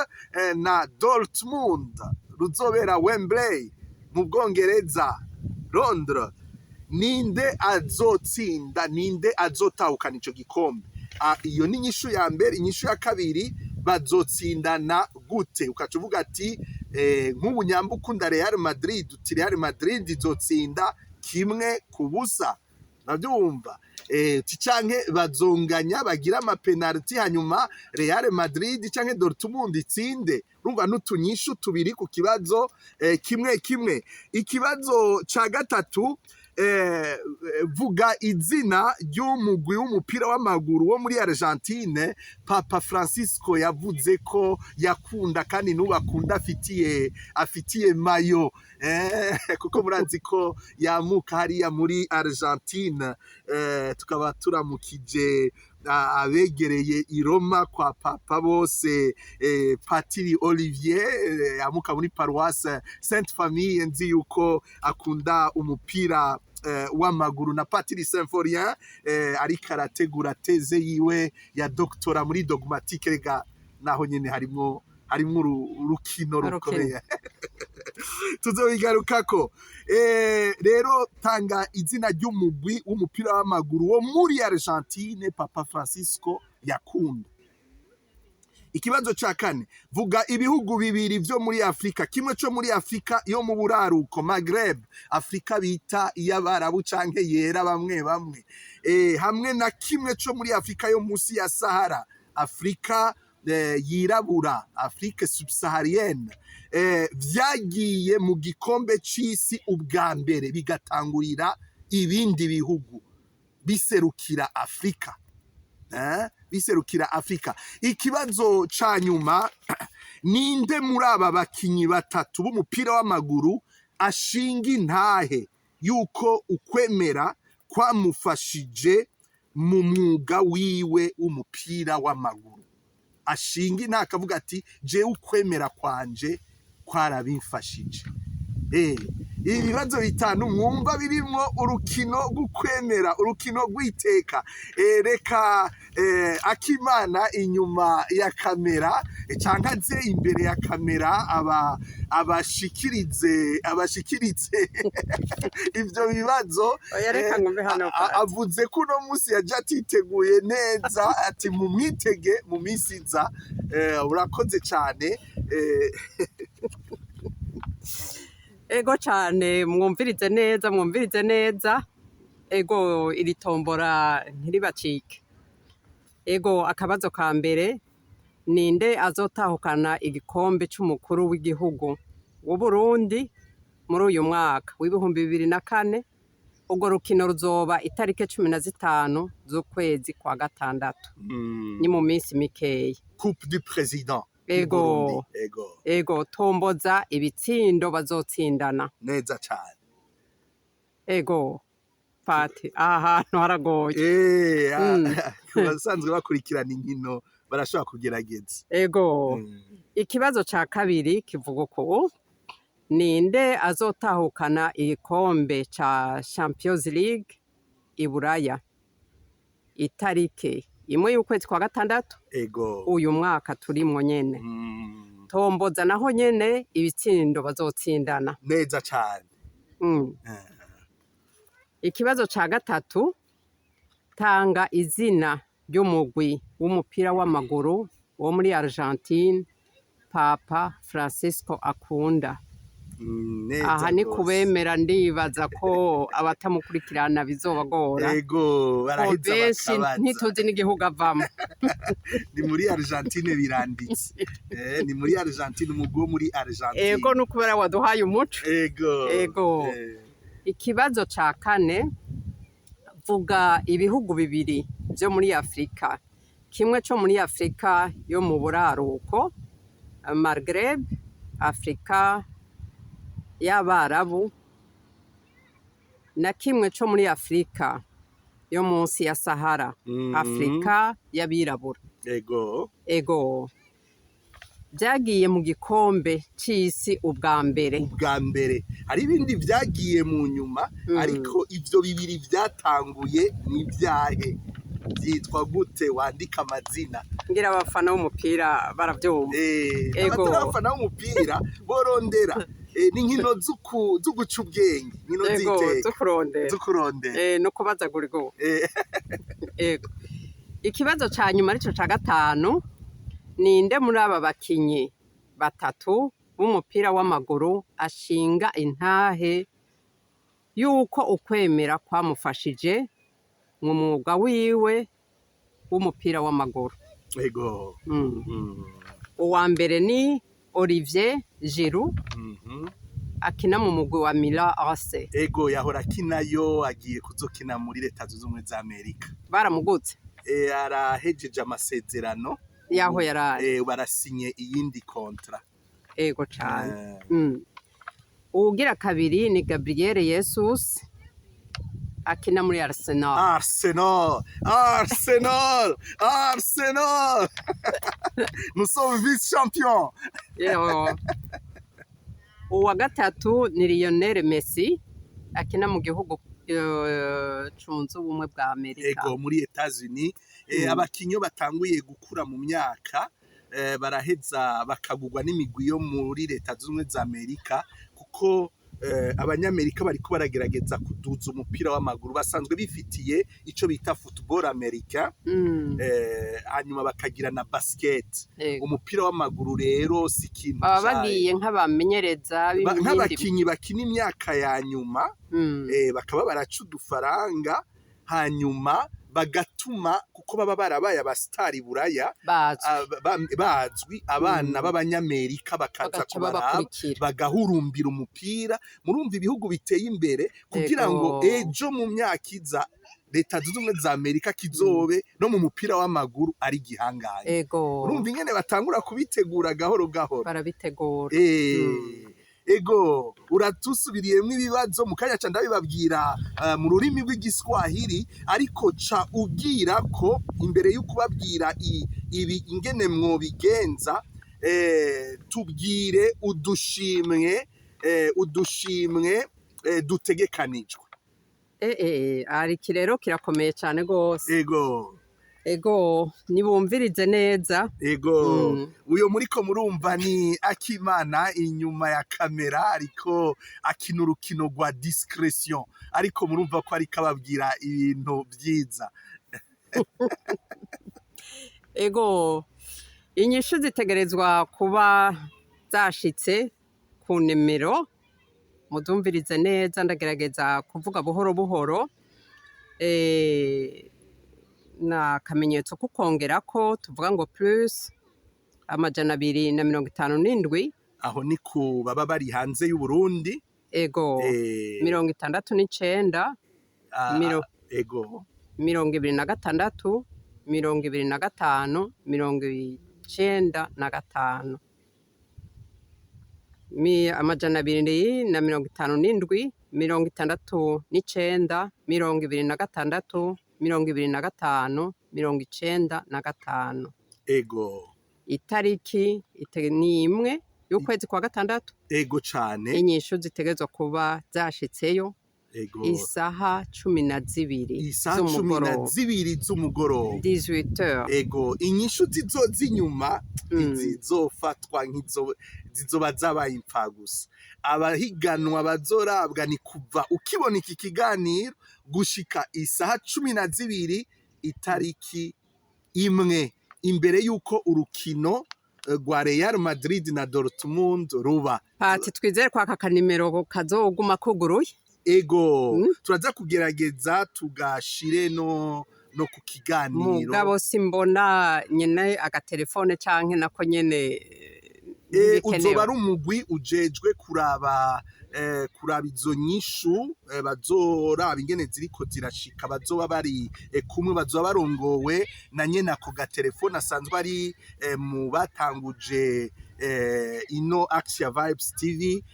na Dortmund, ruzobera Wembley mu Bwongereza, Londres. Ninde azotsinda, ninde azotahukana ico gikombe? Iyo ni inyishu ya mbere. Inyishu ya kabiri, bazotsindana gute? Ukaca uvuga ati nk'ubu nyamba ukunda Real Madrid, uti Real Madrid izotsinda 1-0, navyumva. Canke bazonganya bagira ama penalty hanyuma Real Madrid canke Dortmund itsinde. Urumva n'utunyishu 2 ku kibazo kimwe. Ikibazo ca gatatu, vuga izina ry'umugwi w'umupira w'amaguru wo muri Argentine Papa Francisco yavuze ko yakunda kandi n'ubakunda afitiye mayo, kuko murazi ko yamuka hariya muri Argentine. Tukaba turamukije abegereye i Roma kwa Papa bose, Patiri Olivier yamuka muri Paroisse Sainte Famille, nzi yuko akunda umupira w'amaguru, na Patiri Symphorien ariko arategura teze yiwe ya doctora muri dogmatique. Rega naho nyene harimo urukino rukomeye tuzobigarukako. Rero tanga izina ry'umugwi w'umupira w'amaguru wo muri Argentine Papa Francisco yakunda. Ikibazo ca kane, vuga ibihugu bibiri vyo muri Afrika, kimwe co muri Afrika yo mu buraruko Maghreb, Afrika bita iy'Abarabu canke yera bamwe hamwe na kimwe co muri Afrika yo musi ya Sahara, Afrika yirabura, Afrique subsaharienne, vyagiye mu gikombe c'isi ubwa mbere bigatangurira ibindi bihugu biserukira Afrika. Biserukira Afrika. Ikibazo ca nyuma, ninde muri aba bakinyi batatu b'umupira w'amaguru ashinga intahe yuko ukwemera kwamufashije mu mwuga wiwe w'umupira w'amaguru? Ashinga intahe akavuga ati je ukwemera kwanje kwarabimfashije. Ibibazo bitanu mwumva birimo urukino rw'ukwemera, urukino rw'iteka. Reka Akimana inyuma ya kamera cyangwa aze imbere ya kamera abashikirize ivyo bibazo. Avuze ko uno munsi yaje atiteguye neza, ati mu mwitege mu minsi iza. Urakoze cyane. Ego cyane, mwumvirize neza. Ego iri tombora ntiribacike. Ego akabazo ka mbere, ninde azotahukana igikombe c'umukuru w'igihugu w'u Burundi muri uyu mwaka w'2024? Urwo rukino ruzoba itariki 15 z'ukwezi kwa gatandatu. Ni mu minsi mikeya. Coupe du Président. Ego tomboza ibitsindo bazotsindana. Neza cyane. Ego Pati, ahantu haragoye. Basanzwe bakurikirana inkino barashobora kugerageza. Ego. Ikibazo ca kabiri kivuga ko ninde azotahukana igikombe ca Champions League i Buraya itariki 1 y'ukwezi kwa gatandatu. Ego. Uyu mwaka turimwo nyene. Tomboza naho nyene ibitsindo bazotsindana. Neza cyane. Ikibazo ca gatatu, tanga izina ry'umugwi w'umupira w'amaguru wo muri Argentine Papa Francisco akunda. Aha ni kubemera, ndibaza ko abatamukurikirana bizobagora. Ego baraheza bakabaza. Ntituzi n'igihugu avamo. Ni muri Argentine biranditse. Ni muri Argentine, umugwi wo muri Argentine. Ego nukubera waduhaye umuco. Ego. Ikibazo ca kane, vuga ibihugu bibiri byo muri Afurika, kimwe cyo muri Afurika yo mu buraruko Maghreb, Afurika y'Abarabu, na kimwe cyo muri Afurika yo munsi ya Sahara, Afurika y'abirabura. Ego byagiye mu gikombe c'isi ubwa mbere. Hari ibindi byagiye mu nyuma, ariko ivyo bibiri byatanguye n'ibyahe byitwa gute? Wandika amazina ngira abafana b'umupira baravyumva. Abafana b'umupira borondera n'inkino zo guca ubwenge, nkino z'iteka zo kurondera no kubazagura go. Ego ikibazo ca nyuma arico ca gatanu, ninde muri aba bakinyi batatu b'umupira w'amaguru ashinga intahe yuko ukwemera kwamufashije mu mwuga wiwe w'umupira w'amaguru? Uwa mbere ni Olivier Giroud, akina mu mugwi wa Milan AC. Yahora akinayo, agiye kuzokina muri Leta Zunze Ubumwe za Amerika. Baramugutse? Arahejeje amasezerano yaho yaraye, barasinye iyindi kontra. Ego cyane. Ugira kabiri ni Gabriel Jesus, akina muri Arsenal. Nous sommes vice-champions. Uwa gatatu ni Lionel Messi, akina mu gihugu cunze ubumwe bwa Amerika. Muri Etats-Unis. Abakinyo batanguye gukura mu myaka baraheza bakagurwa n'imigwi yo muri Leta Zunze Ubumwe za Amerika, kuko abanyamerika bariko baragerageza kuduza umupira w'amaguru. Basanzwe bifitiye ico bita football america, hanyuma bakagira na basket. Umupira w'amaguru rero si ikintu bagiye nk'abamenyereza nk'abakinyi bakina imyaka ya nyuma, bakaba baraca udufaranga, hanyuma bagatuma, kuko baba barabaye abasitari buraya bazwi, abana b'abanyamerika bakaza kubaraba bagahurumbira umupira. Murumva ibihugu biteye imbere kugira ngo ejo mu myaka iza Leta Zunze Ubumwe za Amerika kizobe no mu mupira w'amaguru ari gihangaye. Urumva ingene batangura kubitegura gahoro gahoro. Barabitegura. Uratusubiriyemo ibibazo mu kanya ca ndabibabwira mu rurimi rw'igiswahili, ariko ca ubwira ko imbere yo kubabwira ibi ingene mwobigenza, tubwire udushimwe dutegekanijwe. Ari kirero kirakomeye cyane gose. Ego nibumvirize neza. Uyo muriko murumva ni Akimana inyuma ya kamera, ariko akina urukino rwa discretion, ariko murumva ko ariko ababwira ibintu byiza. Inyishu zitegerezwa kuba zashitse ku nimero, mudumvirize neza, ndagerageza kuvuga buhoro buhoro. Na akamenyetso ko kongera ko tuvuga ngo plus 257. Aho ni ku baba bari hanze y'u Burundi. 69 26 25 95 95 295 257 69 26 25 95. Itariki ni imwe y'ukwezi kwa gatandatu. Cane. Inyishu zitegerezwa kuba zashitseyo isaha 12 z'umugoroba. 18h. Inyishu zinyuma zizofatwa zizoba zabaye impfagusa. Abahiganwa bazorabwa ni kuva ukibona iki kiganiro gushika isaha 12 itariki imwe, imbere yuko urukino rwa Real Madrid na Dortmund ruba. Pati twizere kwa aka kanimero kazoguma kuguruye. Turaza kugerageza tugashire no ku kiganiro. Mugabo simbona nyene agatelefone canke nako nyene uzoba ari umugwi ujejwe kuraba izo nyishu bazoraba ingene ziriko zirashika, bazoba bari kumwe, bazoba barongowe na nyene ako gatelefone asanzwe ari mu batanguje ino Axia Vibes TV,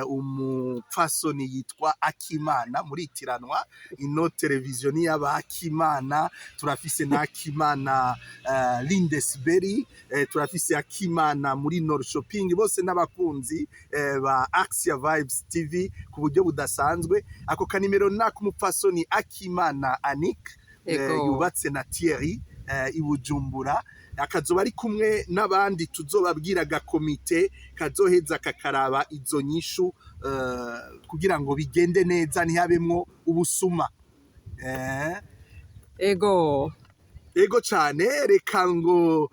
umupfasoni yitwa Akimana, muritiranwa ino televiziyo ni y'Abakimana. Turafise na Akimana Lindesbury, turafise Akimana muri North Shopping, bose n'abakunzi ba Axia Vibes TV ku buryo budasanzwe. Ako kanimero n'akumupfasoni Akimana Anik yubatse na Thierry i Bujumbura, akazoba ari kumwe n'abandi tuzobabwira agakomite kazoheza kakaraba izo nyishu kugira ngo bigende neza ntihabemwo ubusuma. Ego cane, reka ngo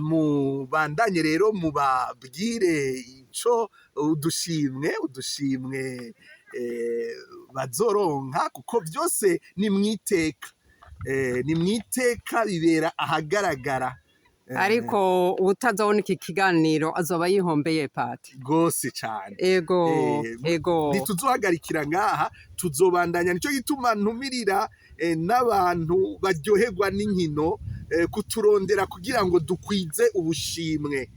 mubandanye rero mubabwire ico udushimwe bazoronka, kuko byose ni mwiteka, bibera ahagaragara. ariko utazabona iki kiganiro azoba yihombeye Pati Gose cane. Ego ntituzohagarikira ngaha, tuzobandanya. Nico gituma ntumirira n'abantu baryoherwa n'inkino kuturondera kugira ngo dukwize ubushimwe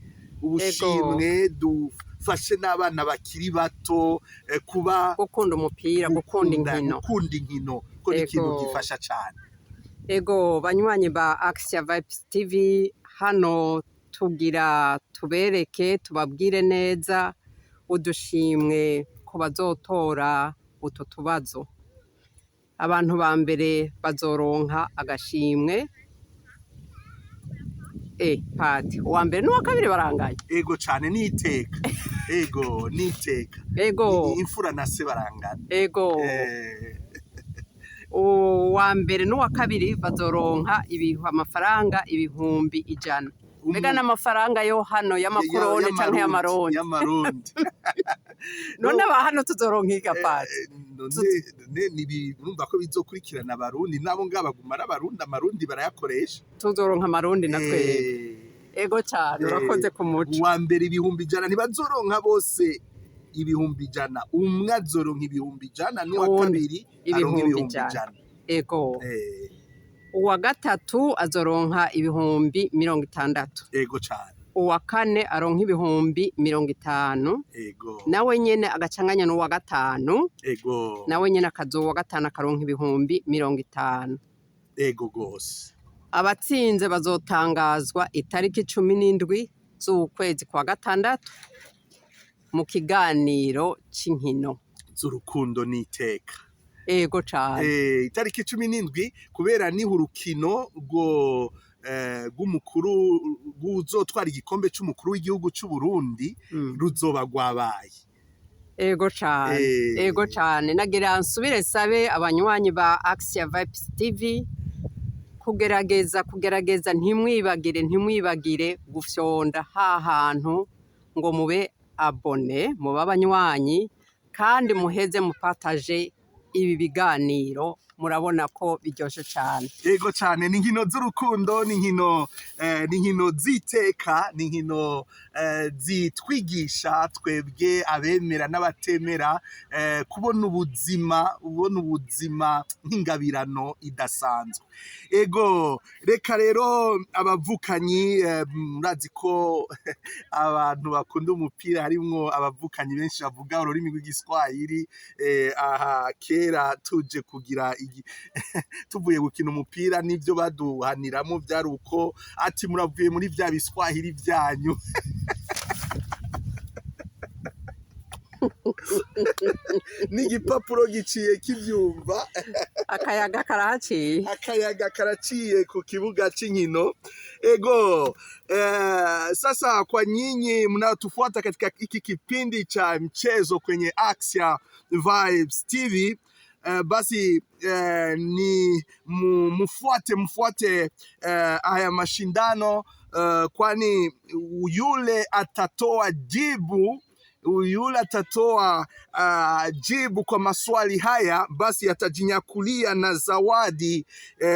dufashe n'abana bakiri bato kuba gukunda umupira, gukunda inkino ko ni ikintu gifasha cane. Ego banywanyi ba Axia Vibes TV, hano tugira tubereke tubabwire neza udushimwe ko bazotora utu tubazo. Abantu ba mbere bazoronka agashimwe Pati, uwa mbere n'uwa kabiri barangaye. Ego cane, niteka. Ego imfura na se barangana. Ego uwa mbere n'uwa kabiri bazoronka amafaranga ibihumbi 100. Mbega n'amafaranga yo hano y'amakorone canke y'amarundi. None ba hano tuzoronka iki Pati? Numva ko bizokurikirana abarundi nabo ngabaguma abarundi barayakoresha. Tuzoronka amarundi natwe. Ego cyane, urakoze ku muco. Uwa mbere ibihumbi 100 ntibazoronka bose ibihumbi 100, umwe azoronka ibihumbi 100 n'uwa kabiri aronka ibihumbi 100. Ego uwa gatatu azoronka ibihumbi 60. Ego cyane. Uwa kane aronka ibihumbi 50. Ego nawe nyene agacanganya n'uwa gatanu. Ego nawe nyene akazowa gatanu akaronka ibihumbi 50. Ego gose. Abatsinze bazotangazwa itariki 17 z'ukwezi kwa gatandatu mu kiganiro c'inkino z'urukundo n'iteka. Ego cane. Itariki 17 kubera ni urukino rw'umukuru ruzotwara igikombe c'umukuru w'igihugu c'u Burundi ruzoba rwabaye. Ego cane. Nagira nsubire sabe abanywanyi ba Axia Vibes TV kugerageza ntimwibagire gufyonda hantu ngo mube abone, mube abanywanyi, kandi muheze mupataje ibi biganiro, murabona ko biryoshe cyane. Ego cyane, ni inkino z'urukundo, ni inkino z'iteka, ni inkino zitwigisha twebwe abemera n'abatemera kubona ubuzima nk'ingabirano idasanzwe. Ego reka rero abavukanyi, murazi ko abantu bakunda umupira harimwo abavukanyi benshi bavuga ururimi rw'igiswahili. Aha kera tuje kugira tuvuye gukina umupira n'ibyo baduhaniramo byari uko ati muravuye muri bya biswahili byanyu. N'igipapuro giciye kibyumva. Akayaga karaciye ku kibuga c'inkino. Ego sasa kwa nyinyi mnaotufuata katika hiki kipindi cha mchezo kwenye Axia Vibes TV, basi ni mfuate haya mashindano, kwani yule atatoa jibu kwa maswali haya, basi atajinyakulia na zawadi.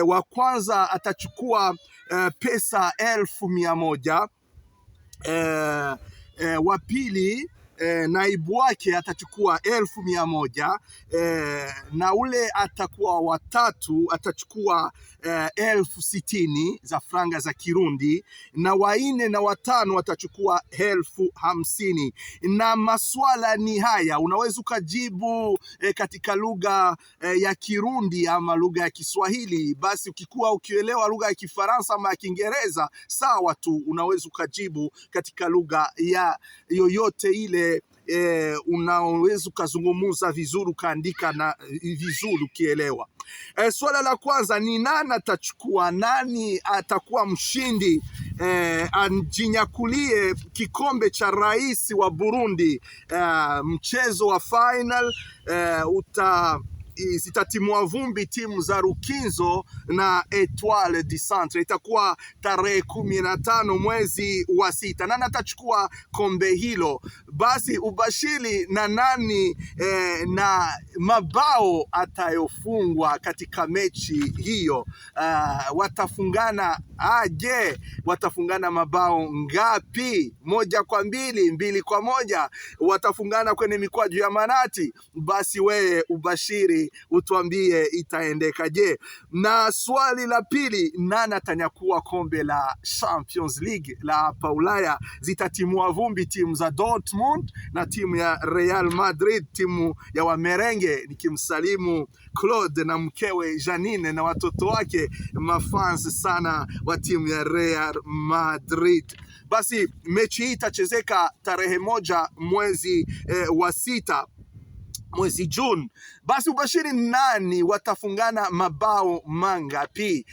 Wa kwanza atachukua pesa 1,100. wa pili naibu wake atachukua 1,100 na ule atakuwa watatu atachukua 60,000 za franga za Kirundi, na wanne na watano watachukua 50,000. Na maswala ni haya, unaweza ukajibu katika lugha ya Kirundi ama lugha ya Kiswahili. Basi ukikuwa ukielewa lugha ya Kifaransa ama ya Kiingereza, sawa tu, unaweza ukajibu katika lugha ya yoyote ile unaweza ukazungumuza vizuri, ukaandika na vizuri ukielewa. Swala la kwanza ni nani atachukua, nani atakuwa mshindi ajinyakulie kikombe cha rais wa Burundi. Mchezo wa final zitatimua vumbi timu za Rukinzo na Etoile du Centre. Itakuwa tarehe 15 mwezi wa 6. Nani atachukua kombe hilo? Basi ubashiri na nani na mabao atayofungwa katika mechi hiyo. Watafungana aje? Watafungana mabao ngapi? 1-2, 2-1? Watafungana kwenye mikwaju ya manati? Basi wewe ubashiri utuambie itaendeka je. Na swali la pili, nani atanyakua kombe la Champions League la hapa Ulaya? Zitatimua vumbi timu za Dortmund na timu ya Real Madrid, timu ya wamerenge. Nikimsalimu Claude na mkewe Janine na watoto wake, mafans sana wa timu ya Real Madrid. Basi mechi hii itachezeka tarehe 1 mwezi wa 6, mwezi Juni. Basi ubashiri nani watafungana mabao mangapi?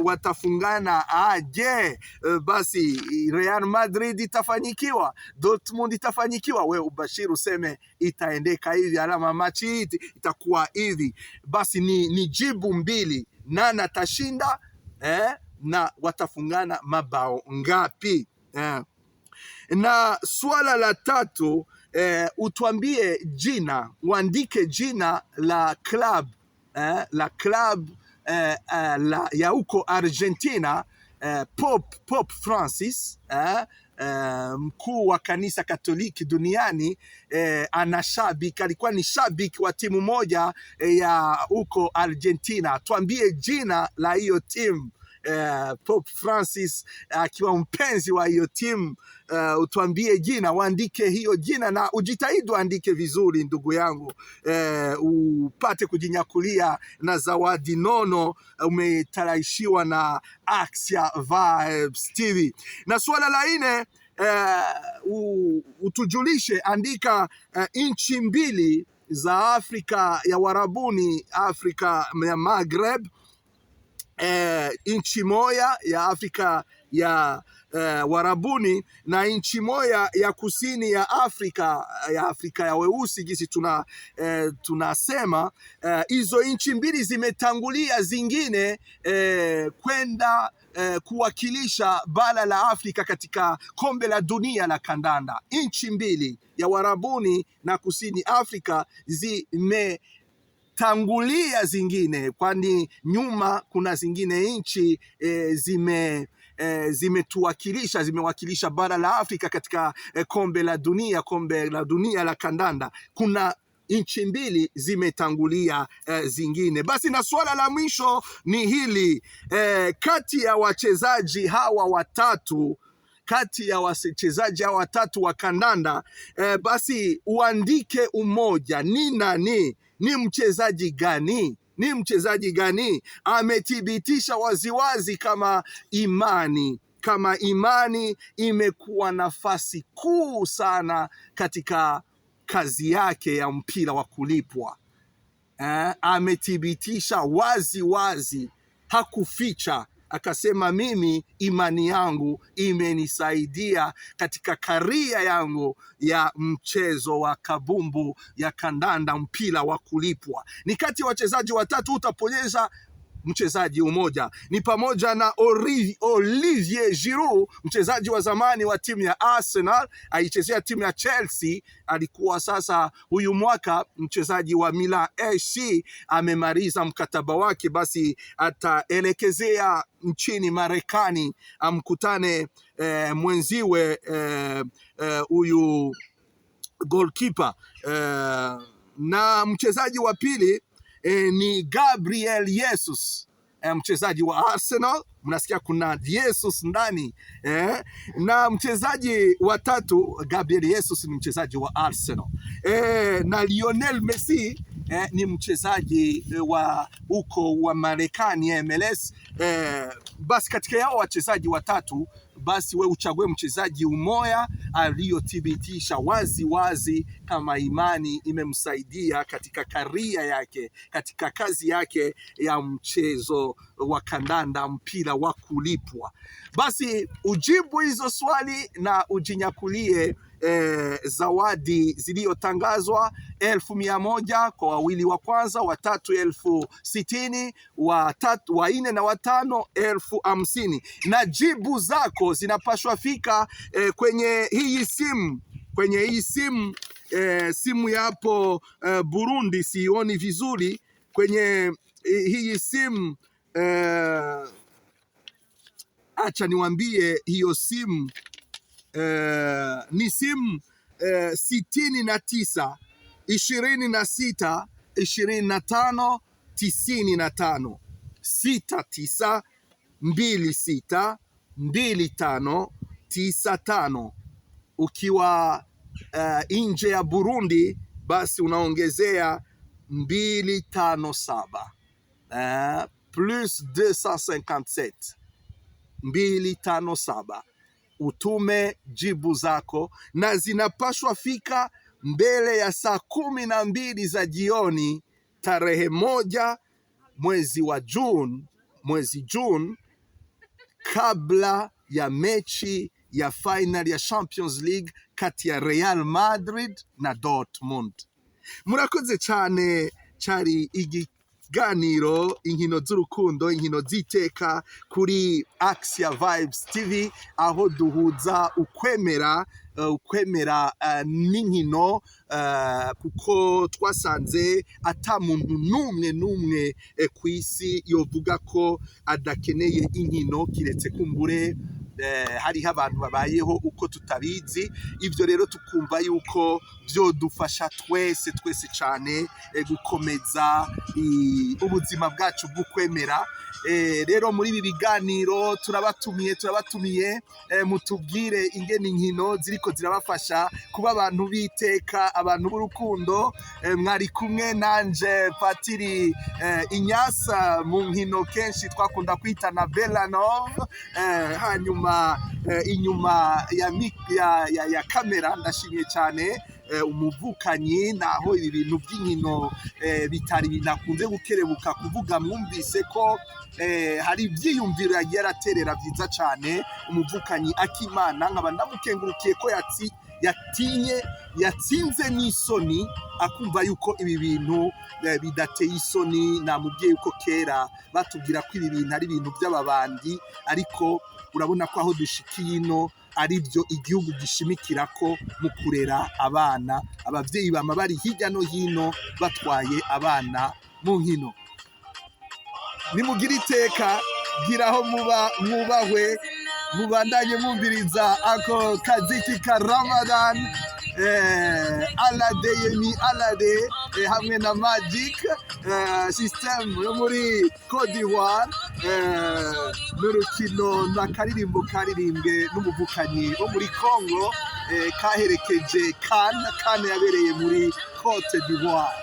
Watafungana aje? Basi Real Madrid itafanyikiwa, Dortmund itafanyikiwa? We ubashiri useme itaendeka hivi, alama machi hii itakuwa hivi. Basi ni jibu mbili, nani atashinda na watafungana mabao ngapi? Na swala la tatu, utuambie jina, uandike jina la club ya huko Argentina. Pope Francis, mkuu wa kanisa Katoliki duniani, alikuwa ni shabiki wa timu moja ya huko Argentina. Tuambie jina la hiyo timu. Pope Francis akiwa mpenzi wa hiyo timu, utuambie jina, uandike hiyo jina na ujitahidi uandike vizuri ndugu yangu, upate kujinyakulia na zawadi nono umetaraishiwa na Axia Vibes TV. Na swala la 4, utujulishe, andika nchi mbili za Afrika ya Warabuni, Afrika ya Maghreb, nchi moja ya Afrika ya Warabuni na nchi moja ya kusini ya Afrika ya weusi. Jinsi tunasema hizo nchi mbili zimetangulia zingine kwenda kuwakilisha bara la Afrika katika kombe la dunia la kandanda. Nchi mbili ya Warabuni na kusini Afrika zimetangulia zingine, kwani nyuma kuna zingine nchi zimewakilisha bara la Afrika katika kombe la dunia la kandanda. Kuna nchi mbili zimetangulia zingine. Basi na swala la mwisho ni hili, kati ya wachezaji hawa watatu wa kandanda, basi uandike umoja. Ni nani? Ni mchezaji gani? Ni mchezaji gani amethibitisha waziwazi kama Imani imekuwa nafasi kuu sana katika kazi yake ya mpira wa kulipwa? Amethibitisha wazi, hakuficha, akasema mimi imani yangu imenisaidia katika karia yangu ya mchezo wa kabumbu ya kandanda, mpira wa kulipwa. Ni kati ya wachezaji watatu utaponyesha mchezaji umoja. Ni pamoja na Olivier Giroud, mchezaji wa zamani wa timu ya Arsenal, aichezea timu ya Chelsea, alikuwa sasa huyu mwaka mchezaji wa Milan AC, amemaliza mkataba wake, basi ataelekezea nchini Marekani amkutane mwenziwe huyu goalkeeper. Na mchezaji wa pili ni Gabriel Jesus, mchezaji wa Arsenal. Mnasikia kuna Jesus ndani na mchezaji wa tatu Gabriel Jesus ni mchezaji wa Arsenal. Na Lionel Messi ni mchezaji wa huko wa Marekani MLS. Basi katika yao wachezaji watatu, basi we uchague mchezaji umoja aliyothibitisha wazi wazi kama imani imemsaidia katika karia yake, katika kazi yake ya mchezo wa kandanda, mpira wa kulipwa. Basi ujibu hizo swali na ujinyakulie zawadi zilizotangazwa 1,100 kwa wawili wa kwanza, watatu 60,000, wa nne na watano 50,000. Na jibu zako zinapaswa fika kwenye hii simu, simu yapo Burundi, sioni vizuri kwenye hii simu. Acha niwaambie hiyo simu ni simu 69 26 25 95 69 26 25 95. Ukiwa nje ya Burundi basi unaongezea 257 plus 257 257. Utume jibu zako na zinapaswa fika mbele ya saa 12 za jioni tarehe 1 mwezi Juni, kabla ya mechi ya final ya Champions League kati ya Real Madrid na Dortmund. Murakoze cyane, cyari ikiganiro inkino z'urukundo, inkino z'iteka kuri Axia Vibes TV, aho duhuza ukwemera n'inkino, kuko twasanze ata muntu numwe ku isi yovuga ko adakeneye inkino kiretse kumbure hariho abantu babayeho uko tutabizi. Ivyo rero tukumva yuko byodufasha twese cyane gukomeza ubuzima bwacu bw'ukwemera. Rero muri ibi biganiro turabatumiye mutubwire ingene inkino ziriko zirabafasha kuba abantu biteka, abantu b'urukundo. Mwari kumwe nanje Patiri Inyasa, mu nkino kenshi twakunda kwita na Belanov. Hanyuma inyuma ya kamera ndashimye cyane umuvukanyi, naho ibi bintu by'inkino bitari binakunze gukerebuka kuvuga. Mwumvise ko hari ibyiyumviro yagiye araterera byiza cyane umuvukanyi Akimana, nkaba ndamukengurukiye ko yatsinze n'isoni, akumva yuko ibi bintu bidateye isoni. Namubwiye yuko kera batubwira ko ibi bintu ari ibintu by'ababandi, ariko urabona ko aho dushikiye ino ari byo igihugu gishimikira ko mu kurera abana. Ababyeyi bama bari hirya no hino batwaye abana mu nkino. Nimugire iteka, giraho mwubahwe, mubandanye mwumviriza ako kaziki ka Ramadan, Alade Yemi Alade hamwe na Magic System yo muri Côte d'Ivoire, n'urukino na karirimbo karirimbwe n'umuvukanyi wo muri Congo, kaherekeje kan yabereye muri Côte d'Ivoire.